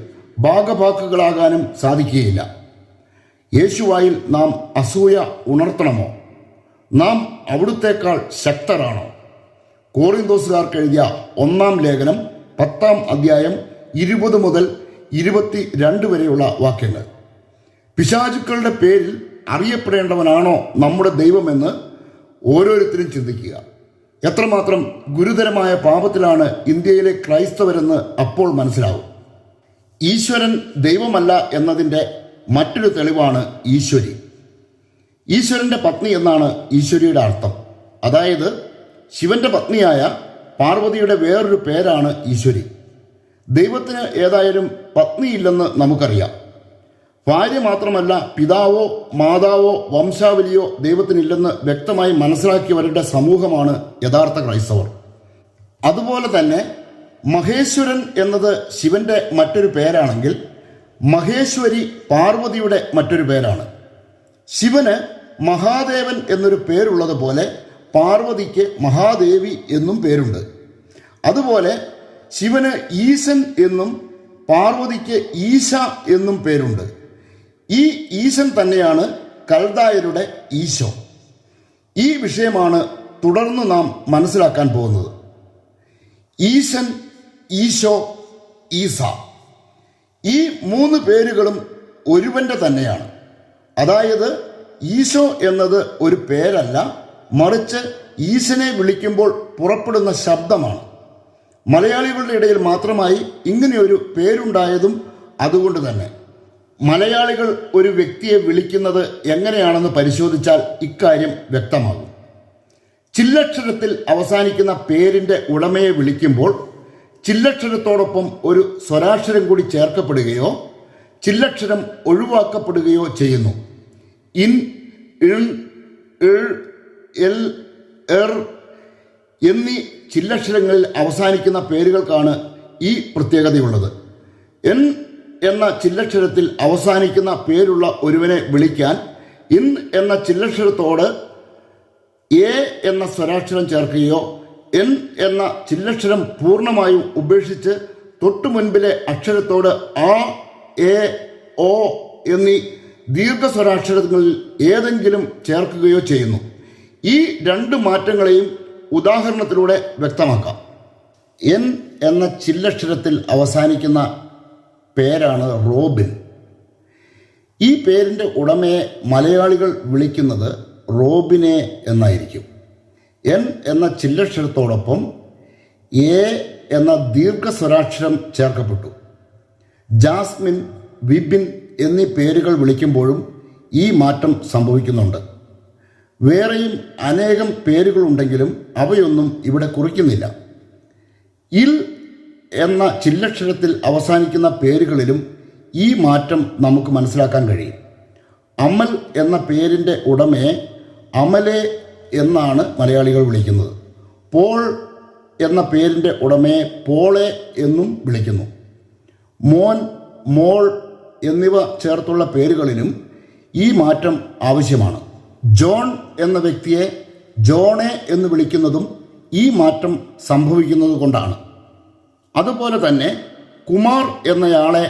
ഭാഗഭാക്കുകളാകാനും സാധിക്കുകയില്ല. യേശുവായിൽ നാം അസൂയ ഉണർത്തണമോ? നാം അവിടുത്തേക്കാൾ ശക്തരാണോ? കോറിന്തോസുകാർക്ക് എഴുതിയ 1-ാം ലേഖനം 10-ാം അധ്യായം 20 മുതൽ 22 വരെയുള്ള വാക്യങ്ങൾ. പിശാചുക്കളുടെ പേരിൽ അറിയപ്പെടേണ്ടവനാണോ നമ്മുടെ ദൈവമെന്ന് ഓരോരുത്തരും ചിന്തിക്കുക. എത്രമാത്രം ഗുരുതരമായ പാപത്തിലാണ് ഇന്ത്യയിലെ ക്രൈസ്തവരെന്ന് അപ്പോൾ മനസ്സിലാവും. ഈശ്വരൻ ദൈവമല്ല എന്നതിൻ്റെ മറ്റൊരു തെളിവാണ് ഈശ്വരി. ഈശ്വരൻ്റെ പത്നി എന്നാണ് ഈശ്വരിയുടെ അർത്ഥം. അതായത് ശിവന്റെ പത്നിയായ പാർവതിയുടെ വേറൊരു പേരാണ് ഈശ്വരി. ദൈവത്തിന് ഏതായാലും പത്നിയില്ലെന്ന് നമുക്കറിയാം. ഭാര്യ മാത്രമല്ല, പിതാവോ മാതാവോ വംശാവലിയോ ദൈവത്തിനില്ലെന്ന് വ്യക്തമായി മനസ്സിലാക്കിയവരുടെ സമൂഹമാണ് യഥാർത്ഥ ക്രൈസ്തവർ. അതുപോലെ തന്നെ മഹേശ്വരൻ എന്നത് ശിവന്റെ മറ്റൊരു പേരാണെങ്കിൽ മഹേശ്വരി പാർവതിയുടെ മറ്റൊരു പേരാണ്. ശിവന് മഹാദേവൻ എന്നൊരു പേരുള്ളതുപോലെ പാർവതിക്ക് മഹാദേവി എന്നും പേരുണ്ട്. അതുപോലെ ശിവന് ഈശൻ എന്നും പാർവതിക്ക് ഈശ എന്നും പേരുണ്ട്. ഈ ഈശൻ തന്നെയാണ് കൽദായരുടെ ഈശോ. ഈ വിഷയമാണ് തുടർന്ന് നാം മനസ്സിലാക്കാൻ പോകുന്നത്. ഈശൻ, ഈശോ, ഈസ, ഈ 3 പേരുകളും ഒരുവന്റെ തന്നെയാണ്. അതായത് ഈശോ എന്നത് ഒരു പേരല്ല, മറിച്ച് ഈശനെ വിളിക്കുമ്പോൾ പുറപ്പെടുന്ന ശബ്ദമാണ്. മലയാളികളുടെ ഇടയിൽ മാത്രമായി ഇങ്ങനെയൊരു പേരുണ്ടായതും അതുകൊണ്ട് തന്നെ. മലയാളികൾ ഒരു വ്യക്തിയെ വിളിക്കുന്നത് എങ്ങനെയാണെന്ന് പരിശോധിച്ചാൽ ഇക്കാര്യം വ്യക്തമാകും. ചില്ലക്ഷരത്തിൽ അവസാനിക്കുന്ന പേരിൻ്റെ ഉടമയെ വിളിക്കുമ്പോൾ ചില്ലക്ഷരത്തോടൊപ്പം ഒരു സ്വരാക്ഷരം കൂടി ചേർക്കപ്പെടുകയോ ചില്ലക്ഷരം ഒഴിവാക്കപ്പെടുകയോ ചെയ്യുന്നു. ഇൻ, ഇൺ, ഇൾ, എൽ, എർ എന്നീ ചില്ലക്ഷരങ്ങളിൽ അവസാനിക്കുന്ന പേരുകൾക്കാണ് ഈ പ്രത്യേകതയുള്ളത്. എൻ എന്ന ചില്ലക്ഷരത്തിൽ അവസാനിക്കുന്ന പേരുള്ള ഒരുവനെ വിളിക്കാൻ ഇൻ എന്ന ചില്ലക്ഷരത്തോട് എ എന്ന സ്വരാക്ഷരം ചേർക്കുകയോ എൻ എന്ന ചില്ലക്ഷരം പൂർണ്ണമായും ഉപേക്ഷിച്ച് തൊട്ടു മുൻപിലെ അക്ഷരത്തോട് ആ, എ, ഓ എന്നീ ദീർഘസ്വരാക്ഷരങ്ങളിൽ ഏതെങ്കിലും ചേർക്കുകയോ ചെയ്യുന്നു. ഈ 2 മാറ്റങ്ങളെയും ഉദാഹരണത്തിലൂടെ വ്യക്തമാക്കാം. എൻ എന്ന ചില്ലക്ഷരത്തിൽ അവസാനിക്കുന്ന പേരാണ് റോബിൻ. ഈ പേരിൻ്റെ ഉടമയെ മലയാളികൾ വിളിക്കുന്നത് റോബിനെ എന്നായിരിക്കും. എൻ എന്ന ചില്ലക്ഷരത്തോടൊപ്പം എ എന്ന ദീർഘസ്വരാക്ഷരം ചേർക്കപ്പെട്ടു. ജാസ്മിൻ, വിപിൻ എന്നീ പേരുകൾ വിളിക്കുമ്പോഴും ഈ മാറ്റം സംഭവിക്കുന്നുണ്ട്. വേറെയും അനേകം പേരുകളുണ്ടെങ്കിലും അവയൊന്നും ഇവിടെ കുറിക്കുന്നില്ല. ഇൽ എന്ന ചില്ലക്ഷരത്തിൽ അവസാനിക്കുന്ന പേരുകളിലും ഈ മാറ്റം നമുക്ക് മനസ്സിലാക്കാൻ കഴിയും. അമൽ എന്ന പേരിൻ്റെ ഉടമയെ അമലെ എന്നാണ് മലയാളികൾ വിളിക്കുന്നത്. പോൾ എന്ന പേരിൻ്റെ ഉടമയെ പോളെ എന്നും വിളിക്കുന്നു. മോൻ, മോൾ എന്നിവ ചേർത്തുള്ള പേരുകളിലും ഈ മാറ്റം ആവശ്യമാണ്. ജോൺ എന്ന വ്യക്തിയെ ജോണെ എന്ന് വിളിക്കുന്നതും ഈ മാറ്റം സംഭവിക്കുന്നത് കൊണ്ടാണ്. അതുപോലെ തന്നെ കുമാർ എന്നയാളെ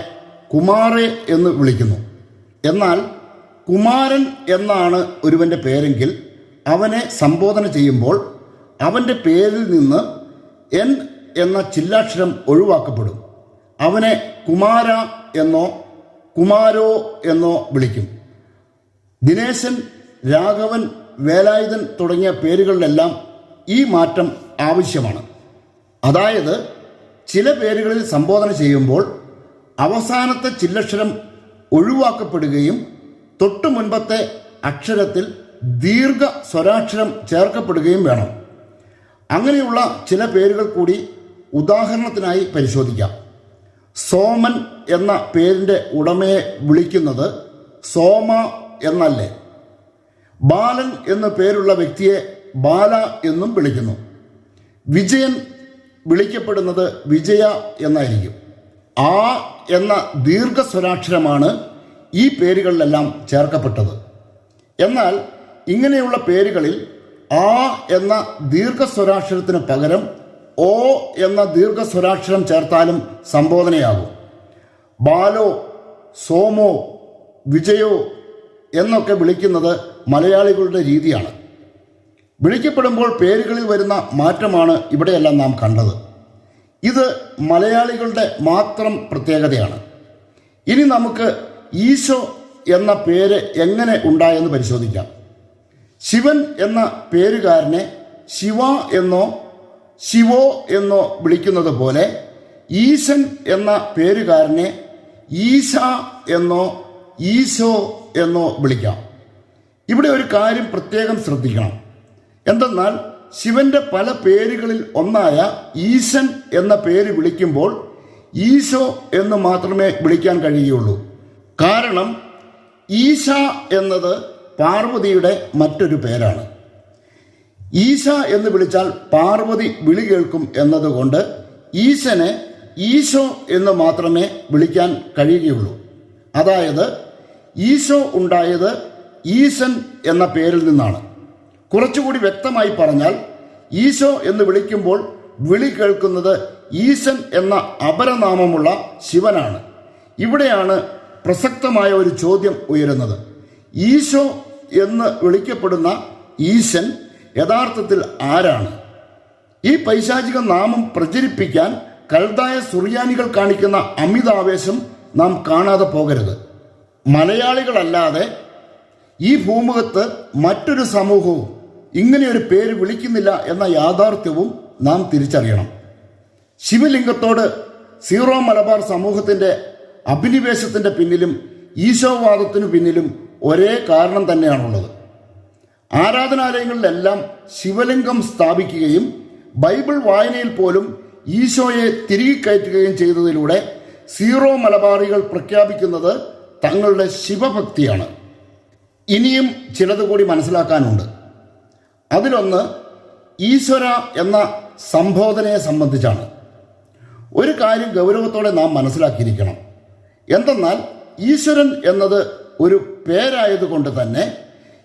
കുമാറെ എന്ന് വിളിക്കുന്നു. എന്നാൽ കുമാരൻ എന്നാണ് ഒരുവൻ്റെ പേരെങ്കിൽ അവനെ സംബോധന ചെയ്യുമ്പോൾ അവൻ്റെ പേരിൽ നിന്ന് എൻ എന്ന ചില്ലാക്ഷരം ഒഴിവാക്കപ്പെടും. അവനെ കുമാര എന്നോ കുമാരോ എന്നോ വിളിക്കും. ദിനേശൻ, രാഘവൻ, വേലായുധൻ തുടങ്ങിയ പേരുകളിലെല്ലാം ഈ മാറ്റം ആവശ്യമാണ്. അതായത് ചില പേരുകളിൽ സംബോധന ചെയ്യുമ്പോൾ അവസാനത്തെ ചില്ലക്ഷരം ഒഴിവാക്കപ്പെടുകയും തൊട്ടു മുൻപത്തെ അക്ഷരത്തിൽ ദീർഘ സ്വരാക്ഷരം ചേർക്കപ്പെടുകയും വേണം. അങ്ങനെയുള്ള ചില പേരുകൾ കൂടി ഉദാഹരണത്തിനായി പരിശോധിക്കാം. സോമൻ എന്ന പേരിൻ്റെ ഉടമയെ വിളിക്കുന്നത് സോമ എന്നല്ലേ? ബാലൻ എന്ന പേരുള്ള വ്യക്തിയെ ബാല എന്നും വിളിക്കുന്നു. വിജയൻ വിളിക്കപ്പെടുന്നത് വിജയ എന്നായിരിക്കും. ആ എന്ന ദീർഘസ്വരാക്ഷരമാണ് ഈ പേരുകളിലെല്ലാം ചേർക്കപ്പെട്ടത്. എന്നാൽ ഇങ്ങനെയുള്ള പേരുകളിൽ ആ എന്ന ദീർഘസ്വരാക്ഷരത്തിന് പകരം ഓ എന്ന ദീർഘസ്വരാക്ഷരം ചേർത്താലും സംബോധനയാകും. ബാലോ, സോമോ, വിജയോ എന്നൊക്കെ വിളിക്കുന്നത് മലയാളികളുടെ രീതിയാണ്. വിളിക്കപ്പെടുമ്പോൾ പേരുകളിൽ വരുന്ന മാറ്റമാണ് ഇവിടെയെല്ലാം നാം കണ്ടത്. ഇത് മലയാളികളുടെ മാത്രം പ്രത്യേകതയാണ്. ഇനി നമുക്ക് ഈശോ എന്ന പേര് എങ്ങനെ ഉണ്ടായെന്ന് പരിശോധിക്കാം. ശിവൻ എന്ന പേരുകാരനെ ശിവ എന്നോ ശിവോ എന്നോ വിളിക്കുന്നത് പോലെ ഈശൻ എന്ന പേരുകാരനെ ഈശ എന്നോ ഈശോ എന്നോ വിളിക്കാം. ഇവിടെ ഒരു കാര്യം പ്രത്യേകം ശ്രദ്ധിക്കണം. എന്തെന്നാൽ ശിവന്റെ പല പേരുകളിൽ ഒന്നായ ഈശൻ എന്ന പേര് വിളിക്കുമ്പോൾ ഈശോ എന്ന് മാത്രമേ വിളിക്കാൻ കഴിയുകയുള്ളൂ. കാരണം ഈശ എന്നത് പാർവതിയുടെ മറ്റൊരു പേരാണ്. ഈശ എന്ന് വിളിച്ചാൽ പാർവതി വിളി കേൾക്കും എന്നതുകൊണ്ട് ഈശനെ ഈശോ എന്ന് മാത്രമേ വിളിക്കാൻ കഴിയുകയുള്ളൂ. അതായത് ഈശോ ഉണ്ടായത് ഈശൻ എന്ന പേരിൽ നിന്നാണ്. കുറച്ചുകൂടി വ്യക്തമായി പറഞ്ഞാൽ ഈശോ എന്ന് വിളിക്കുമ്പോൾ വിളി കേൾക്കുന്നത് ഈശൻ എന്ന അപരനാമമുള്ള ശിവനാണ്. ഇവിടെയാണ് പ്രസക്തമായ ഒരു ചോദ്യം ഉയരുന്നത്. ഈശോ എന്ന് വിളിക്കപ്പെടുന്ന ഈശൻ യഥാർത്ഥത്തിൽ ആരാണ്? ഈ പൈശാചിക നാമം പ്രചരിപ്പിക്കാൻ കൽദായ സുറിയാനികൾ കാണിക്കുന്ന അമിതാവേശം നാം കാണാതെ പോകരുത്. മലയാളികളല്ലാതെ ഈ ഭൂമുഖത്ത് മറ്റൊരു സമൂഹവും ഇങ്ങനെയൊരു പേര് വിളിക്കുന്നില്ല എന്ന യാഥാർത്ഥ്യവും നാം തിരിച്ചറിയണം. ശിവലിംഗത്തോട് സീറോ മലബാർ സമൂഹത്തിൻ്റെ അഭിനിവേശത്തിൻ്റെ പിന്നിലും ഈശോവാദത്തിനു പിന്നിലും ഒരേ കാരണം തന്നെയാണുള്ളത്. ആരാധനാലയങ്ങളിലെല്ലാം ശിവലിംഗം സ്ഥാപിക്കുകയും ബൈബിൾ വായനയിൽ പോലും ഈശോയെ തിരികെ കയറ്റുകയും ചെയ്തതിലൂടെ സീറോ മലബാറികൾ പ്രഖ്യാപിക്കുന്നത് തങ്ങളുടെ ശിവഭക്തിയാണ്. ഇനിയും ചിലത് കൂടി മനസ്സിലാക്കാനുണ്ട്. അതിലൊന്ന് ഈശ്വര എന്ന സംബോധനയെ സംബന്ധിച്ചാണ്. ഒരു കാര്യം ഗൗരവത്തോടെ നാം മനസ്സിലാക്കിയിരിക്കണം. എന്തെന്നാൽ ഈശ്വരൻ എന്നത് ഒരു പേരായതുകൊണ്ട് തന്നെ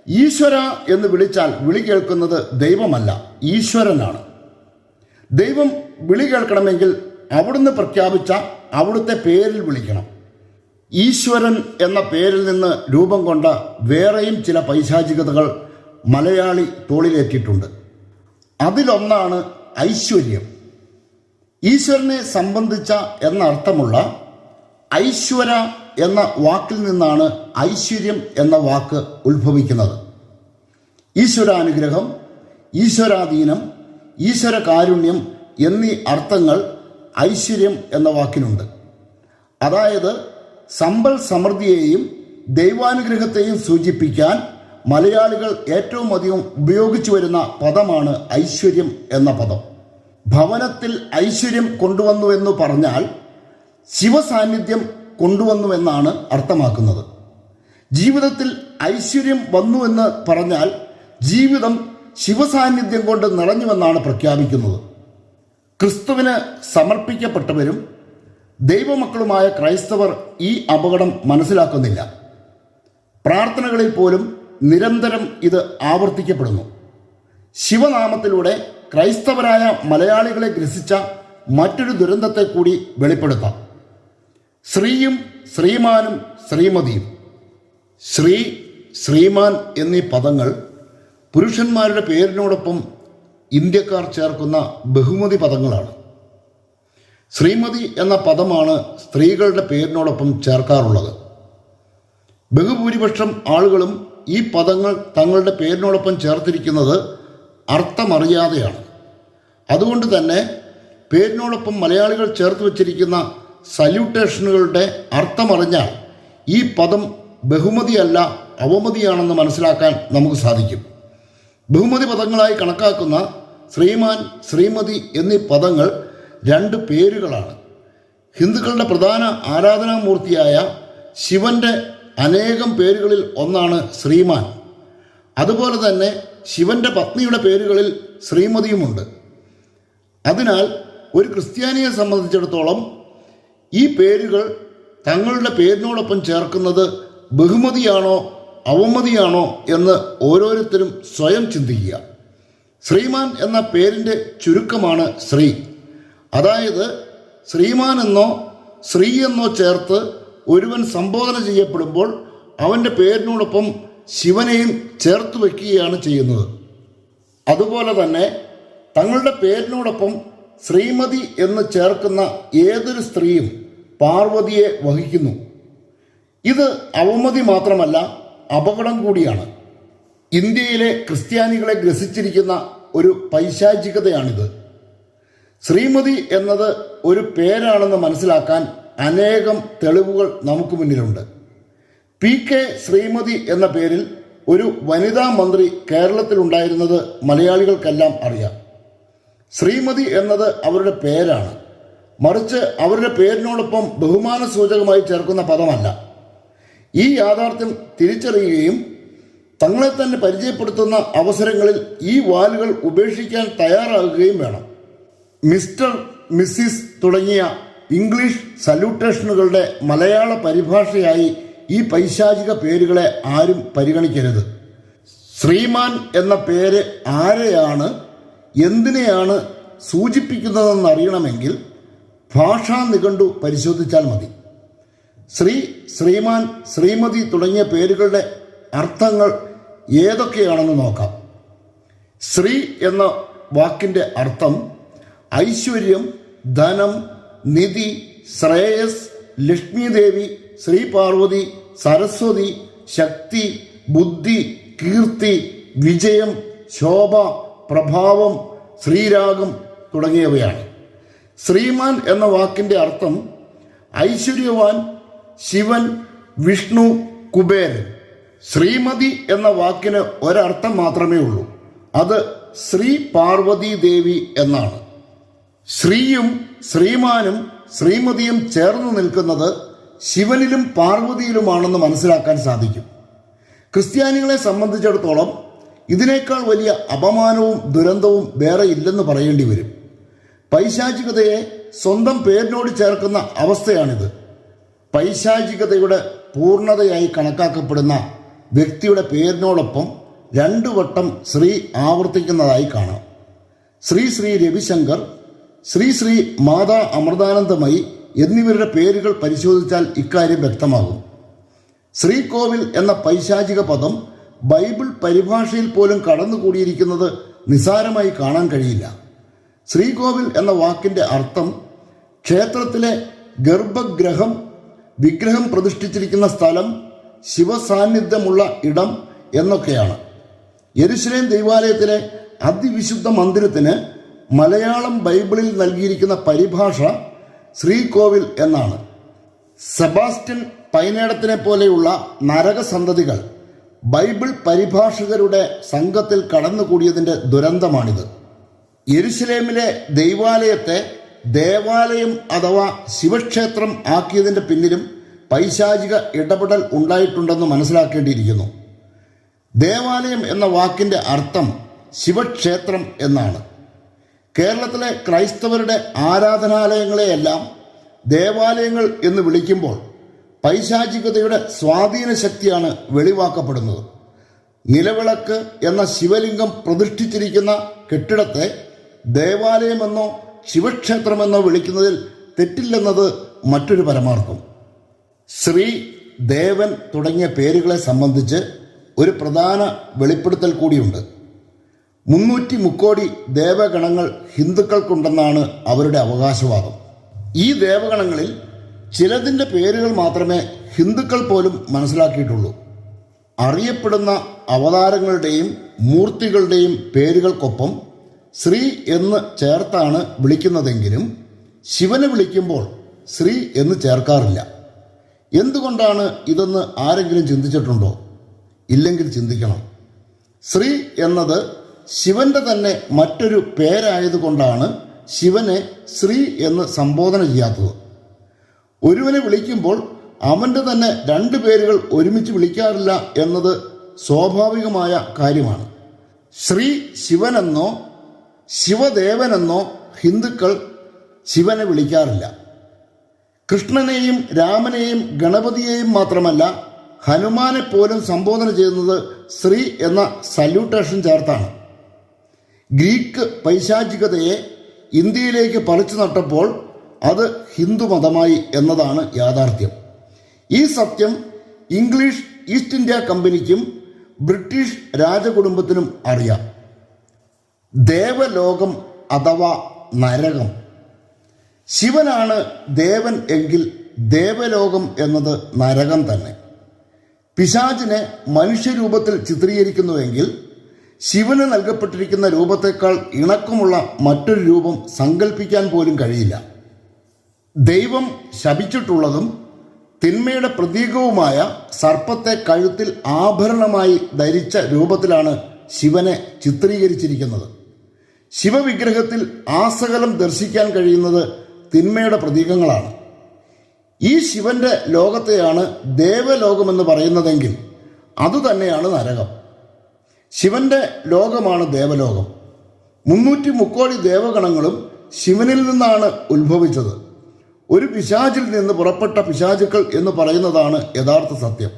ഈശ്വര എന്ന് വിളിച്ചാൽ വിളി കേൾക്കുന്നത് ദൈവമല്ല, ഈശ്വരനാണ്. ദൈവം വിളി കേൾക്കണമെങ്കിൽ അവിടുന്ന് പ്രഖ്യാപിച്ച അവിടുത്തെ പേരിൽ വിളിക്കണം. ഈശ്വരൻ എന്ന പേരിൽ നിന്ന് രൂപം കൊണ്ട വേറെയും ചില പൈശാചികതകൾ മലയാളി തോളിലേറ്റിട്ടുണ്ട്. അതിലൊന്നാണ് ഐശ്വര്യം. ഈശ്വരനെ സംബന്ധിച്ച എന്ന അർത്ഥമുള്ള ഐശ്വര എന്ന വാക്കിൽ നിന്നാണ് ഐശ്വര്യം എന്ന വാക്ക് ഉത്ഭവിക്കുന്നത്. ഈശ്വരാനുഗ്രഹം, ഈശ്വരാധീനം, ഈശ്വര കാരുണ്യം എന്നീ അർത്ഥങ്ങൾ ഐശ്വര്യം എന്ന വാക്കിനുണ്ട്. അതായത് സമ്പൽ സമൃദ്ധിയെയും ദൈവാനുഗ്രഹത്തെയും സൂചിപ്പിക്കാൻ മലയാളികൾ ഏറ്റവും അധികം ഉപയോഗിച്ചു വരുന്ന പദമാണ് ഐശ്വര്യം എന്ന പദം. ഭവനത്തിൽ ഐശ്വര്യം കൊണ്ടുവന്നുവെന്ന് പറഞ്ഞാൽ ശിവസാന്നിധ്യം കൊണ്ടുവന്നുവെന്നാണ് അർത്ഥമാക്കുന്നത്. ജീവിതത്തിൽ ഐശ്വര്യം വന്നുവെന്ന് പറഞ്ഞാൽ ജീവിതം ശിവസാന്നിധ്യം കൊണ്ട് നിറഞ്ഞുവെന്നാണ് പ്രഖ്യാപിക്കുന്നത്. ക്രിസ്തുവിന് സമർപ്പിക്കപ്പെട്ടവരും ദൈവമക്കളുമായ ക്രൈസ്തവർ ഈ അപകടം മനസ്സിലാക്കുന്നില്ല. പ്രാർത്ഥനകളിൽ പോലും നിരന്തരം ഇത് ആവർത്തിക്കപ്പെടുന്നു. ശിവനാമത്തിലൂടെ ക്രൈസ്തവരായ മലയാളികളെ ഗ്രസിച്ച മറ്റൊരു ദുരന്തത്തെ കൂടി വെളിപ്പെടുത്താം. ശ്രീയും ശ്രീമാനും ശ്രീമതിയും. ശ്രീ, ശ്രീമാൻ എന്നീ പദങ്ങൾ പുരുഷന്മാരുടെ പേരിനോടൊപ്പം ഇന്ത്യക്കാർ ചേർക്കുന്ന ബഹുമതി പദങ്ങളാണ്. ശ്രീമതി എന്ന പദമാണ് സ്ത്രീകളുടെ പേരിനോടൊപ്പം ചേർക്കാറുള്ളത്. ബഹുഭൂരിപക്ഷം ആളുകളും ഈ പദങ്ങൾ തങ്ങളുടെ പേരിനോടൊപ്പം ചേർത്തിരിക്കുന്നത് അർത്ഥമറിയാതെയാണ്. അതുകൊണ്ട് തന്നെ പേരിനോടൊപ്പം മലയാളികൾ ചേർത്ത് വച്ചിരിക്കുന്ന സല്യൂട്ടേഷനുകളുടെ അർത്ഥമറിഞ്ഞാൽ ഈ പദം ബഹുമതിയല്ല അവമതിയാണെന്ന് മനസ്സിലാക്കാൻ നമുക്ക് സാധിക്കും. ബഹുമതി പദങ്ങളായി കണക്കാക്കുന്ന ശ്രീമാൻ, ശ്രീമതി എന്നീ പദങ്ങൾ രണ്ട് പേരുകളാണ്. ഹിന്ദുക്കളുടെ പ്രധാന ആരാധനാമൂർത്തിയായ ശിവന്റെ അനേകം പേരുകളിൽ ഒന്നാണ് ശ്രീമാൻ. അതുപോലെ തന്നെ ശിവന്റെ പത്നിയുടെ പേരുകളിൽ ശ്രീമതിയുമുണ്ട്. അതിനാൽ ഒരു ക്രിസ്ത്യാനിയെ സംബന്ധിച്ചിടത്തോളം ഈ പേരുകൾ തങ്ങളുടെ പേരിനോടൊപ്പം ചേർക്കുന്നത് ബഹുമതിയാണോ അവമതിയാണോ എന്ന് ഓരോരുത്തരും സ്വയം ചിന്തിക്കുക. ശ്രീമാൻ എന്ന പേരിൻ്റെ ചുരുക്കമാണ് ശ്രീ. അതായത് ശ്രീമാൻ എന്നോ ശ്രീ എന്നോ ചേർത്ത് ഒരുവൻ സംബോധന ചെയ്യപ്പെടുമ്പോൾ അവൻ്റെ പേരിനോടൊപ്പം ശിവനെയും ചേർത്ത് വയ്ക്കുകയാണ് ചെയ്യുന്നത്. അതുപോലെ തന്നെ തങ്ങളുടെ പേരിനോടൊപ്പം ശ്രീമതി എന്ന് ചേർക്കുന്ന ഏതൊരു സ്ത്രീയും പാർവതിയെ വഹിക്കുന്നു. ഇത് അവമതി മാത്രമല്ല, അപകടം കൂടിയാണ്. ഇന്ത്യയിലെ ക്രിസ്ത്യാനികളെ ഗ്രസിച്ചിരിക്കുന്ന ഒരു പൈശാചികതയാണിത്. ശ്രീമതി എന്നത് ഒരു പേരാണെന്ന് മനസ്സിലാക്കാൻ അനേകം തെളിവുകൾ നമുക്ക് മുന്നിലുണ്ട്. PK ശ്രീമതി എന്ന പേരിൽ ഒരു വനിതാ മന്ത്രി കേരളത്തിലുണ്ടായിരുന്നത് മലയാളികൾക്കെല്ലാം അറിയാം. ശ്രീമതി എന്നത് അവരുടെ പേരാണ്, മറിച്ച് അവരുടെ പേരിനോടൊപ്പം ബഹുമാന സൂചകമായി ചേർക്കുന്ന പദമല്ല. ഈ യാഥാർത്ഥ്യം തിരിച്ചറിയുകയും തങ്ങളെ തന്നെ പരിചയപ്പെടുത്തുന്ന അവസരങ്ങളിൽ ഈ വാലുകൾ ഉപേക്ഷിക്കാൻ തയ്യാറാകുകയും വേണം. മിസ്റ്റർ, മിസ്സിസ് തുടങ്ങിയ ഇംഗ്ലീഷ് സല്യൂട്ടേഷനുകളുടെ മലയാള പരിഭാഷയായി ഈ പൈശാചിക പേരുകളെ ആരും പരിഗണിക്കരുത്. ശ്രീമാൻ എന്ന പേര് ആരെയാണ്, എന്തിനെയാണ് സൂചിപ്പിക്കുന്നതെന്നറിയണമെങ്കിൽ ഭാഷാ നിഘണ്ടു പരിശോധിച്ചാൽ മതി. ശ്രീ, ശ്രീമാൻ, ശ്രീമതി തുടങ്ങിയ പേരുകളുടെ അർത്ഥങ്ങൾ ഏതൊക്കെയാണെന്ന് നോക്കാം. ശ്രീ എന്ന വാക്കിൻ്റെ അർത്ഥം ഐശ്വര്യം, ധനം, നിധി, ശ്രേയസ്, ലക്ഷ്മീദേവി, ശ്രീ പാർവതി, സരസ്വതി, ശക്തി, ബുദ്ധി, കീർത്തി, വിജയം, ശോഭ, പ്രഭാവം, ശ്രീരാഗം തുടങ്ങിയവയാണ്. ശ്രീമാൻ എന്ന വാക്കിൻ്റെ അർത്ഥം ഐശ്വര്യവാൻ, ശിവൻ, വിഷ്ണു, കുബേരൻ. ശ്രീമതി എന്ന വാക്കിന് ഒരർത്ഥം മാത്രമേ ഉള്ളൂ. അത് ശ്രീ പാർവതി ദേവി എന്നാണ്. ശ്രീയും ശ്രീമാനും ശ്രീമതിയും ചേർന്ന് നിൽക്കുന്നത് ശിവനിലും പാർവതിയിലുമാണെന്ന് മനസ്സിലാക്കാൻ സാധിക്കും. ക്രിസ്ത്യാനികളെ സംബന്ധിച്ചിടത്തോളം ഇതിനേക്കാൾ വലിയ അപമാനവും ദുരന്തവും വേറെ ഇല്ലെന്ന് പറയേണ്ടി വരും. പൈശാചികതയെ സ്വന്തം പേരിനോട് ചേർക്കുന്ന അവസ്ഥയാണിത്. പൈശാചികതയുടെ പൂർണ്ണതയായി കണക്കാക്കപ്പെടുന്ന വ്യക്തിയുടെ പേരിനോടൊപ്പം 2 വട്ടം ശ്രീ ആവർത്തിക്കുന്നതായി കാണാം. ശ്രീ രവിശങ്കർ, ശ്രീ മാതാ അമൃതാനന്ദമയി എന്നിവരുടെ പേരുകൾ പരിശോധിച്ചാൽ ഇക്കാര്യം വ്യക്തമാകും. ശ്രീകോവിൽ എന്ന പൈശാചിക പദം ബൈബിൾ പരിഭാഷയിൽ പോലും കടന്നുകൂടിയിരിക്കുന്നത് നിസാരമായി കാണാൻ കഴിയില്ല. ശ്രീകോവിൽ എന്ന വാക്കിൻ്റെ അർത്ഥം ക്ഷേത്രത്തിലെ ഗർഭഗൃഹം, വിഗ്രഹം പ്രതിഷ്ഠിച്ചിരിക്കുന്ന സ്ഥലം, ശിവസാന്നിധ്യമുള്ള ഇടം എന്നൊക്കെയാണ്. യെരുശലേം ദൈവാലയത്തിലെ അതിവിശുദ്ധ മന്ദിരത്തിന് മലയാളം ബൈബിളിൽ നൽകിയിരിക്കുന്ന പരിഭാഷ ശ്രീകോവിൽ എന്നാണ്. സെബാസ്റ്റ്യൻ പൈനേടത്തിനെ പോലെയുള്ള നരകസന്തതികൾ ബൈബിൾ പരിഭാഷകരുടെ സംഘത്തിൽ കടന്നുകൂടിയതിൻ്റെ ദുരന്തമാണിത്. യെരുശലേമിലെ ദൈവാലയത്തെ ദേവാലയം അഥവാ ശിവക്ഷേത്രം ആക്കിയതിൻ്റെ പിന്നിലും പൈശാചിക ഇടപെടൽ ഉണ്ടായിട്ടുണ്ടെന്ന് മനസ്സിലാക്കേണ്ടിയിരിക്കുന്നു. ദേവാലയം എന്ന വാക്കിൻ്റെ അർത്ഥം ശിവക്ഷേത്രം എന്നാണ്. കേരളത്തിലെ ക്രൈസ്തവരുടെ ആരാധനാലയങ്ങളെയെല്ലാം ദേവാലയങ്ങൾ എന്ന് വിളിക്കുമ്പോൾ പൈശാചികതയുടെ സ്വാധീന ശക്തിയാണ് വെളിവാക്കപ്പെടുന്നത്. നിലവിളക്ക് എന്ന ശിവലിംഗം പ്രതിഷ്ഠിച്ചിരിക്കുന്ന കെട്ടിടത്തെ ദേവാലയമെന്നോ ശിവക്ഷേത്രമെന്നോ വിളിക്കുന്നതിൽ തെറ്റില്ലെന്നത് മറ്റൊരു പരമാർത്ഥം. ശ്രീ, ദേവൻ തുടങ്ങിയ പേരുകളെ സംബന്ധിച്ച് ഒരു പ്രധാന വെളിപ്പെടുത്തൽ കൂടിയുണ്ട്. 300 മുക്കോടി ദേവഗണങ്ങൾ ഹിന്ദുക്കൾക്കുണ്ടെന്നാണ് അവരുടെ അവകാശവാദം. ഈ ദേവഗണങ്ങളിൽ ചിലതിൻ്റെ പേരുകൾ മാത്രമേ ഹിന്ദുക്കൾ പോലും മനസ്സിലാക്കിയിട്ടുള്ളൂ. അറിയപ്പെടുന്ന അവതാരങ്ങളുടെയും മൂർത്തികളുടെയും പേരുകൾക്കൊപ്പം ശ്രീ എന്ന് ചേർത്താണ് വിളിക്കുന്നതെങ്കിലും ശിവനെ വിളിക്കുമ്പോൾ ശ്രീ എന്ന് ചേർക്കാറില്ല. എന്തുകൊണ്ടാണ് ഇതെന്ന് ആരെങ്കിലും ചിന്തിച്ചിട്ടുണ്ടോ? ഇല്ലെങ്കിൽ ചിന്തിക്കണം. ശ്രീ എന്നത് ശിവന്റെ തന്നെ മറ്റൊരു പേരായതുകൊണ്ടാണ് ശിവനെ ശ്രീ എന്ന് സംബോധന ചെയ്യാത്തത്. ഒരുവനെ വിളിക്കുമ്പോൾ അവൻ്റെ തന്നെ 2 പേരുകൾ ഒരുമിച്ച് വിളിക്കാറില്ല എന്നത് സ്വാഭാവികമായ കാര്യമാണ്. ശ്രീ ശിവനെന്നോ ശിവദേവനെന്നോ ഹിന്ദുക്കൾ ശിവനെ വിളിക്കാറില്ല. കൃഷ്ണനെയും രാമനെയും ഗണപതിയെയും മാത്രമല്ല ഹനുമാനെ പോലും സംബോധന ചെയ്യുന്നത് ശ്രീ എന്ന സല്യൂട്ടേഷൻ ചേർത്താണ്. ഗ്രീക്ക് പൈശാചികതയെ ഇന്ത്യയിലേക്ക് പറിച്ചു നട്ടപ്പോൾ അത് ഹിന്ദു മതമായി എന്നതാണ് യാഥാർത്ഥ്യം. ഈ സത്യം ഇംഗ്ലീഷ് ഈസ്റ്റ് ഇന്ത്യ കമ്പനിക്കും ബ്രിട്ടീഷ് രാജകുടുംബത്തിനും അറിയാം. ദേവലോകം അഥവാ നരകം. ശിവനാണ് ദേവൻ എങ്കിൽ ദേവലോകം എന്നത് നരകം തന്നെ. പിശാചിനെ മനുഷ്യരൂപത്തിൽ ചിത്രീകരിക്കുന്നുവെങ്കിൽ ശിവന് നൽകപ്പെട്ടിരിക്കുന്ന രൂപത്തേക്കാൾ ഇണക്കമുള്ള മറ്റൊരു രൂപം സങ്കല്പിക്കാൻ പോലും കഴിയില്ല. ദൈവം ശപിച്ചിട്ടുള്ളതും തിന്മയുടെ പ്രതീകവുമായ സർപ്പത്തെ കഴുത്തിൽ ആഭരണമായി ധരിച്ച രൂപത്തിലാണ് ശിവനെ ചിത്രീകരിച്ചിരിക്കുന്നത്. ശിവവിഗ്രഹത്തിൽ ആസകലം ദർശിക്കാൻ കഴിയുന്നത് തിന്മയുടെ പ്രതീകങ്ങളാണ്. ഈ ശിവന്റെ ലോകത്തെയാണ് ദേവലോകമെന്ന് പറയുന്നതെങ്കിൽ അതുതന്നെയാണ് നരകം. ശിവന്റെ ലോകമാണ് ദേവലോകം. 300 മുക്കോടി ദേവഗണങ്ങളും ശിവനിൽ നിന്നാണ് ഉത്ഭവിച്ചത്. ഒരു പിശാചിൽ നിന്ന് പുറപ്പെട്ട പിശാചുക്കൾ എന്ന് പറയുന്നതാണ് യഥാർത്ഥ സത്യം.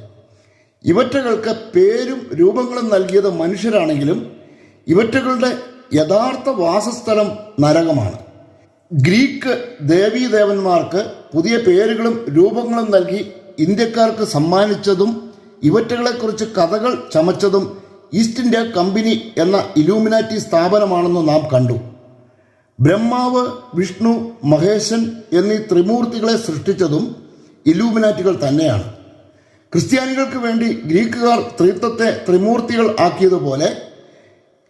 ഇവറ്റകൾക്ക് പേരും രൂപങ്ങളും നൽകിയത് മനുഷ്യരാണെങ്കിലും ഇവറ്റകളുടെ യഥാർത്ഥ വാസസ്ഥലം നരകമാണ്. ഗ്രീക്ക് ദേവീദേവന്മാർക്ക് പുതിയ പേരുകളും രൂപങ്ങളും നൽകി ഇന്ത്യക്കാർക്ക് സമ്മാനിച്ചതും ഇവറ്റകളെക്കുറിച്ച് കഥകൾ ചമച്ചതും ഈസ്റ്റ് ഇന്ത്യ കമ്പനി എന്ന ഇലൂമിനാറ്റി സ്ഥാപനമാണെന്ന് നാം കണ്ടു. ബ്രഹ്മാവ്, വിഷ്ണു, മഹേശൻ എന്നീ ത്രിമൂർത്തികളെ സൃഷ്ടിച്ചതും ഇലൂമിനാറ്റികൾ തന്നെയാണ്. ക്രിസ്ത്യാനികൾക്ക് വേണ്ടി ഗ്രീക്കുകാർ ത്രിത്വത്തെ ത്രിമൂർത്തികൾ ആക്കിയതുപോലെ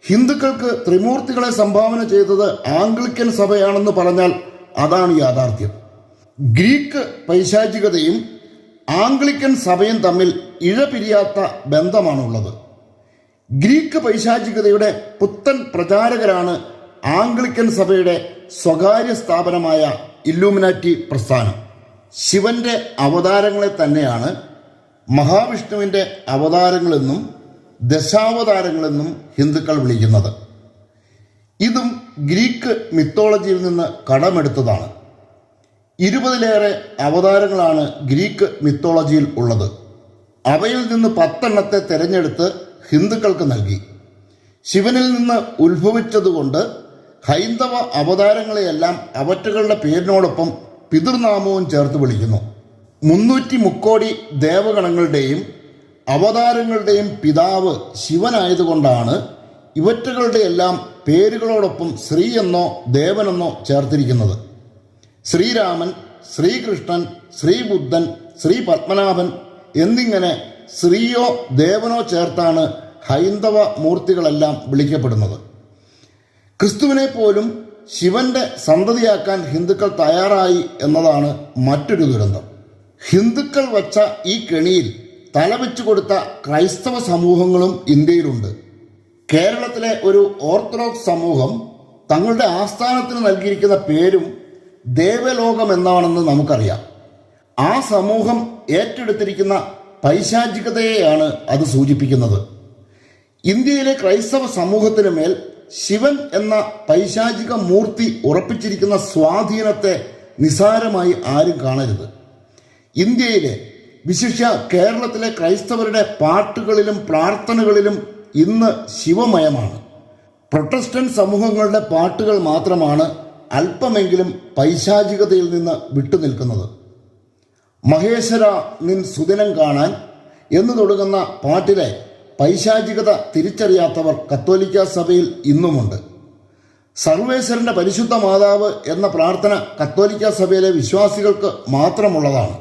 ഹിന്ദുക്കൾക്ക് ത്രിമൂർത്തികളെ സംഭാവന ചെയ്തത് ആംഗ്ലിക്കൻ സഭയാണെന്ന് പറഞ്ഞാൽ അതാണ് യാഥാർത്ഥ്യം. ഗ്രീക്ക് പൈശാചികതയും ആംഗ്ലിക്കൻ സഭയും തമ്മിൽ ഇഴപിരിയാത്ത ബന്ധമാണുള്ളത്. ഗ്രീക്ക് പൈശാചികതയുടെ പുത്തൻ പ്രചാരകരാണ് ആംഗ്ലിക്കൻ സഭയുടെ സ്വകാര്യ സ്ഥാപനമായ ഇല്ലൂമിനാറ്റി പ്രസ്ഥാനം. ശിവന്റെ അവതാരങ്ങളെ തന്നെയാണ് മഹാവിഷ്ണുവിൻ്റെ അവതാരങ്ങളെന്നും ദശാവതാരങ്ങളെന്നും ഹിന്ദുക്കൾ വിളിക്കുന്നത്. ഇതും ഗ്രീക്ക് മിത്തോളജിയിൽ നിന്ന് കടമെടുത്തതാണ്. 20-ലേറെ അവതാരങ്ങളാണ് ഗ്രീക്ക് മിത്തോളജിയിൽ ഉള്ളത്. അവയിൽ നിന്ന് 10 തിരഞ്ഞെടുത്ത് ഹിന്ദുക്കൾക്ക് നൽകി. ശിവനിൽ നിന്ന് ഉത്ഭവിച്ചതുകൊണ്ട് ഹൈന്ദവ അവതാരങ്ങളെയെല്ലാം അവറ്റകളുടെ പേരിനോടൊപ്പം പിതൃനാമവും ചേർത്ത് വിളിക്കുന്നു. 300 മുക്കോടി ദേവഗണങ്ങളുടെയും അവതാരങ്ങളുടെയും പിതാവ് ശിവനായതുകൊണ്ടാണ് ഇവറ്റകളുടെ എല്ലാം പേരുകളോടൊപ്പം ശ്രീ എന്നോ ദേവനെന്നോ ചേർത്തിരിക്കുന്നത്. ശ്രീരാമൻ, ശ്രീകൃഷ്ണൻ, ശ്രീബുദ്ധൻ, ശ്രീ പത്മനാഭൻ എന്നിങ്ങനെ ശ്രീയോ ദേവനോ ചേർത്താണ് ഹൈന്ദവ മൂർത്തികളെല്ലാം വിളിക്കപ്പെടുന്നത്. ക്രിസ്തുവിനെ പോലും ശിവന്റെ സന്തതിയാക്കാൻ ഹിന്ദുക്കൾ തയ്യാറായി എന്നതാണ് മറ്റൊരു ദുരന്തം. ഹിന്ദുക്കൾ വച്ച ഈ കെണിയിൽ തലവെച്ചു കൊടുത്ത ക്രൈസ്തവ സമൂഹങ്ങളും ഇന്ത്യയിലുണ്ട്. കേരളത്തിലെ ഒരു ഓർത്തഡോക്സ് സമൂഹം തങ്ങളുടെ ആസ്ഥാനത്തിന് നൽകിയിരിക്കുന്ന പേരും ദേവലോകം എന്നാണെന്ന് നമുക്കറിയാം. ആ സമൂഹം ഏറ്റെടുത്തിരിക്കുന്ന പൈശാചികതയെയാണ് അത് സൂചിപ്പിക്കുന്നത്. ഇന്ത്യയിലെ ക്രൈസ്തവ സമൂഹത്തിന് മേൽ ശിവൻ എന്ന പൈശാചിക മൂർത്തി ഉറപ്പിച്ചിരിക്കുന്ന സ്വാധീനത്തെ നിസാരമായി ആരും കാണരുത്. ഇന്ത്യയിലെ വിശിഷ്യ കേരളത്തിലെ ക്രൈസ്തവരുടെ പാട്ടുകളിലും പ്രാർത്ഥനകളിലും ഇന്ന് ശിവമയമാണ്. പ്രൊട്ടസ്റ്റന്റ് സമൂഹങ്ങളുടെ പാട്ടുകൾ മാത്രമാണ് അല്പമെങ്കിലും പൈശാചികതയിൽ നിന്ന് വിട്ടുനിൽക്കുന്നത്. മഹേശ്വര നിൻ സുദിനം കാണാൻ എന്ന് തുടങ്ങുന്ന പാട്ടിലെ പൈശാചികത തിരിച്ചറിയാത്തവർ കത്തോലിക്ക സഭയിൽ ഇന്നുമുണ്ട്. സർവേശ്വരന്റെ പരിശുദ്ധ മാതാവ് എന്ന പ്രാർത്ഥന കത്തോലിക്ക സഭയിലെ വിശ്വാസികൾക്ക് മാത്രമുള്ളതാണ്.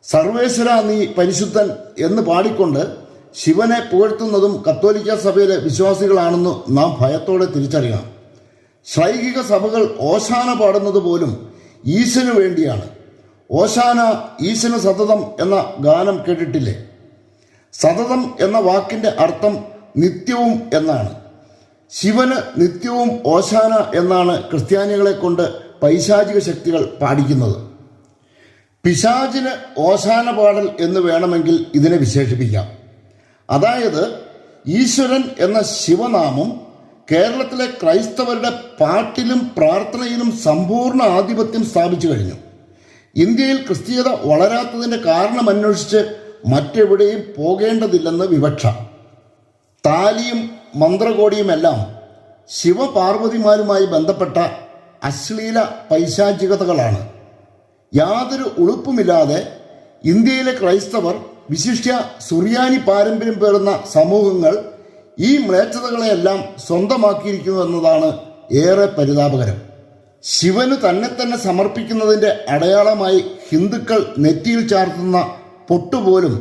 സർവേശ്വര നീ പരിശുദ്ധൻ എന്ന് പാടിക്കൊണ്ട് ശിവനെ പുകഴ്ത്തുന്നതും കത്തോലിക്ക സഭയിലെ വിശ്വാസികളാണെന്ന് നാം ഭയത്തോടെ തിരിച്ചറിയണം. ശൈഹിക സഭകൾ ഓശാന പാടുന്നത് പോലും ഈശനു വേണ്ടിയാണ്. ഓശാന ഈശന് സതതം എന്ന ഗാനം കേട്ടിട്ടില്ലേ? സതതം എന്ന വാക്കിന്റെ അർത്ഥം നിത്യവും എന്നാണ്. ശിവന് നിത്യവും ഓശാന എന്നാണ് ക്രിസ്ത്യാനികളെ കൊണ്ട് പൈശാചിക ശക്തികൾ പാടിക്കുന്നത്. പിശാചിന് ഓശാന പാടൽ എന്ന് വേണമെങ്കിൽ ഇതിനെ വിശേഷിപ്പിക്കാം. അതായത് ഈശ്വരൻ എന്ന ശിവനാമം കേരളത്തിലെ ക്രൈസ്തവരുടെ പാട്ടിലും പ്രാർത്ഥനയിലും സമ്പൂർണ്ണ ആധിപത്യം സ്ഥാപിച്ചു കഴിഞ്ഞു. ഇന്ത്യയിൽ ക്രിസ്തീയത വളരാത്തതിൻ്റെ കാരണമന്വേഷിച്ച് മറ്റെവിടെയും പോകേണ്ടതില്ലെന്ന് വിവക്ഷ. താലിയും മന്ത്രകോടിയുമെല്ലാം ശിവപാർവതിമാരുമായി ബന്ധപ്പെട്ട അശ്ലീല പൈശാചികതകളാണ്. യാതൊരു ഉളുപ്പുമില്ലാതെ ഇന്ത്യയിലെ ക്രൈസ്തവർ, വിശിഷ്യ സുറിയാനി പാരമ്പര്യം പേറുന്ന സമൂഹങ്ങൾ ഈ മ്ലേച്ഛതകളെയെല്ലാം സ്വന്തമാക്കിയിരിക്കുന്നു എന്നതാണ് ഏറെ പരിതാപകരം. ശിവന് തന്നെ സമർപ്പിക്കുന്നതിൻ്റെ അടയാളമായി ഹിന്ദുക്കൾ നെറ്റിയിൽ ചാർത്തുന്ന പൊട്ടുപോലും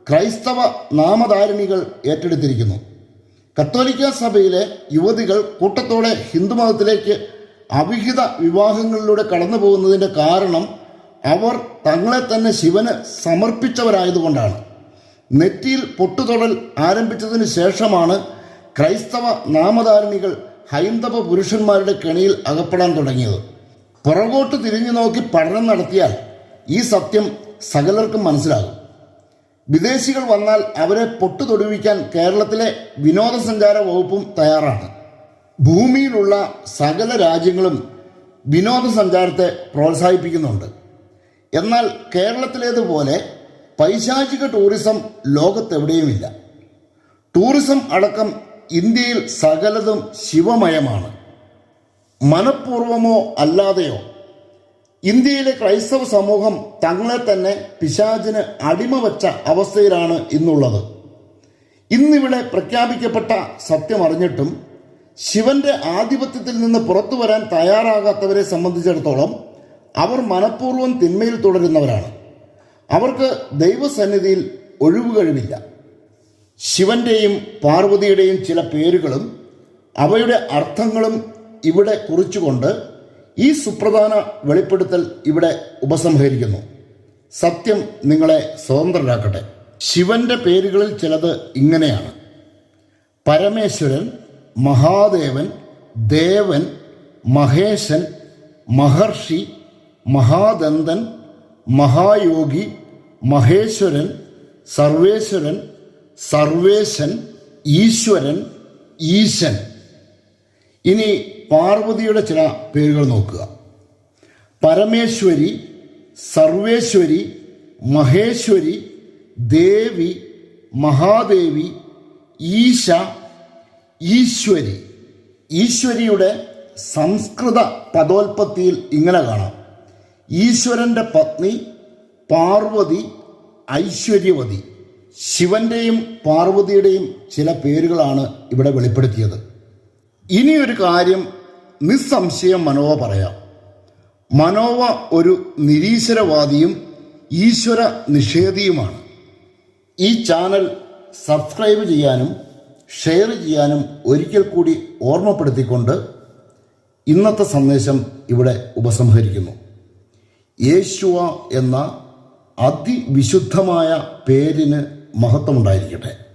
ക്രൈസ്തവ നാമധാരിണികൾ ഏറ്റെടുത്തിരിക്കുന്നു. കത്തോലിക്ക സഭയിലെ യുവതികൾ കൂട്ടത്തോടെ ഹിന്ദുമതത്തിലേക്ക് അവിഹിത വിവാഹങ്ങളിലൂടെ കടന്നു പോകുന്നതിൻ്റെ കാരണം അവർ തങ്ങളെ തന്നെ ശിവന് സമർപ്പിച്ചവരായതുകൊണ്ടാണ്. നെറ്റിയിൽ പൊട്ടുതൊടൽ ആരംഭിച്ചതിന് ശേഷമാണ് ക്രൈസ്തവ നാമധാരിണികൾ ഹൈന്ദവ പുരുഷന്മാരുടെ കെണിയിൽ അകപ്പെടാൻ തുടങ്ങിയത്. പുറകോട്ട് തിരിഞ്ഞു നോക്കി പഠനം നടത്തിയാൽ ഈ സത്യം സകലർക്കും മനസ്സിലാകും. വിദേശികൾ വന്നാൽ അവരെ പൊട്ടുതൊടുവിക്കാൻ കേരളത്തിലെ വിനോദസഞ്ചാര വകുപ്പും തയ്യാറാണ്. ഭൂമിയിലുള്ള സകല രാജ്യങ്ങളും വിനോദസഞ്ചാരത്തെ പ്രോത്സാഹിപ്പിക്കുന്നുണ്ട്. എന്നാൽ കേരളത്തിലേതുപോലെ പൈശാചിക ടൂറിസം ലോകത്തെവിടെയുമില്ല. ടൂറിസം അടക്കം ഇന്ത്യയിൽ സകലതും ശിവമയമാണ്. മനഃപൂർവമോ അല്ലാതെയോ ഇന്ത്യയിലെ ക്രൈസ്തവ സമൂഹം തങ്ങളെ തന്നെ പിശാചിന് അടിമ വച്ച അവസ്ഥയിലാണ് ഇന്നുള്ളത്. ഇന്നിവിടെ പ്രഖ്യാപിക്കപ്പെട്ട സത്യമറിഞ്ഞിട്ടും ശിവന്റെ ആധിപത്യത്തിൽ നിന്ന് പുറത്തു വരാൻ തയ്യാറാകാത്തവരെ സംബന്ധിച്ചിടത്തോളം അവർ മനഃപൂർവ്വം തിന്മയിൽ തുടരുന്നവരാണ്. അവർക്ക് ദൈവസന്നിധിയിൽ ഒഴിവുകഴിവില്ല. ശിവന്റെയും പാർവതിയുടെയും ചില പേരുകളും അവയുടെ അർത്ഥങ്ങളും ഇവിടെ കുറിച്ചുകൊണ്ട് ഈ സുപ്രധാന വെളിപ്പെടുത്തൽ ഇവിടെ ഉപസംഹരിക്കുന്നു. സത്യം നിങ്ങളെ സ്വതന്ത്രരാക്കട്ടെ. ശിവന്റെ പേരുകളിൽ ചിലത് ഇങ്ങനെയാണ്: പരമേശ്വരൻ, മഹാദേവൻ, ദേവൻ, മഹേശൻ, മഹർഷി, മഹാദന്തൻ, മഹായോഗി, മഹേശ്വരൻ, സർവേശ്വരൻ, സർവേശൻ, ഈശ്വരൻ, ഈശൻ. ഇനി പാർവതിയുടെ ചില പേരുകൾ നോക്കുക: പരമേശ്വരി, സർവേശ്വരി, മഹേശ്വരി, ദേവി, മഹാദേവി, ഈശ, ഈശ്വരി. ഈശ്വരിയുടെ സംസ്കൃത പദോൽപത്തിയിൽ ഇങ്ങനെ കാണാം: ഈശ്വരന്റെ പത്നി, പാർവതി, ഐശ്വര്യവതി. ശിവന്റെയും പാർവതിയുടെയും ചില പേരുകളാണ് ഇവിടെ വെളിപ്പെടുത്തിയത്. ഇനിയൊരു കാര്യം നിസ്സംശയം മനോവ പറയാം. മനോവ ഒരു നിരീശ്വരവാദിയും ഈശ്വര നിഷേധിയുമാണ്. ഈ ചാനൽ സബ്സ്ക്രൈബ് ചെയ്യാനും ഷെയർ ചെയ്യാനും ഒരിക്കൽ കൂടി ഓർമ്മപ്പെടുത്തിക്കൊണ്ട് ഇന്നത്തെ സന്ദേശം ഇവിടെ ഉപസംഹരിക്കുന്നു. യേശുവ എന്ന അതിവിശുദ്ധമായ പേരിന് മഹത്വമുണ്ടായിരിക്കട്ടെ.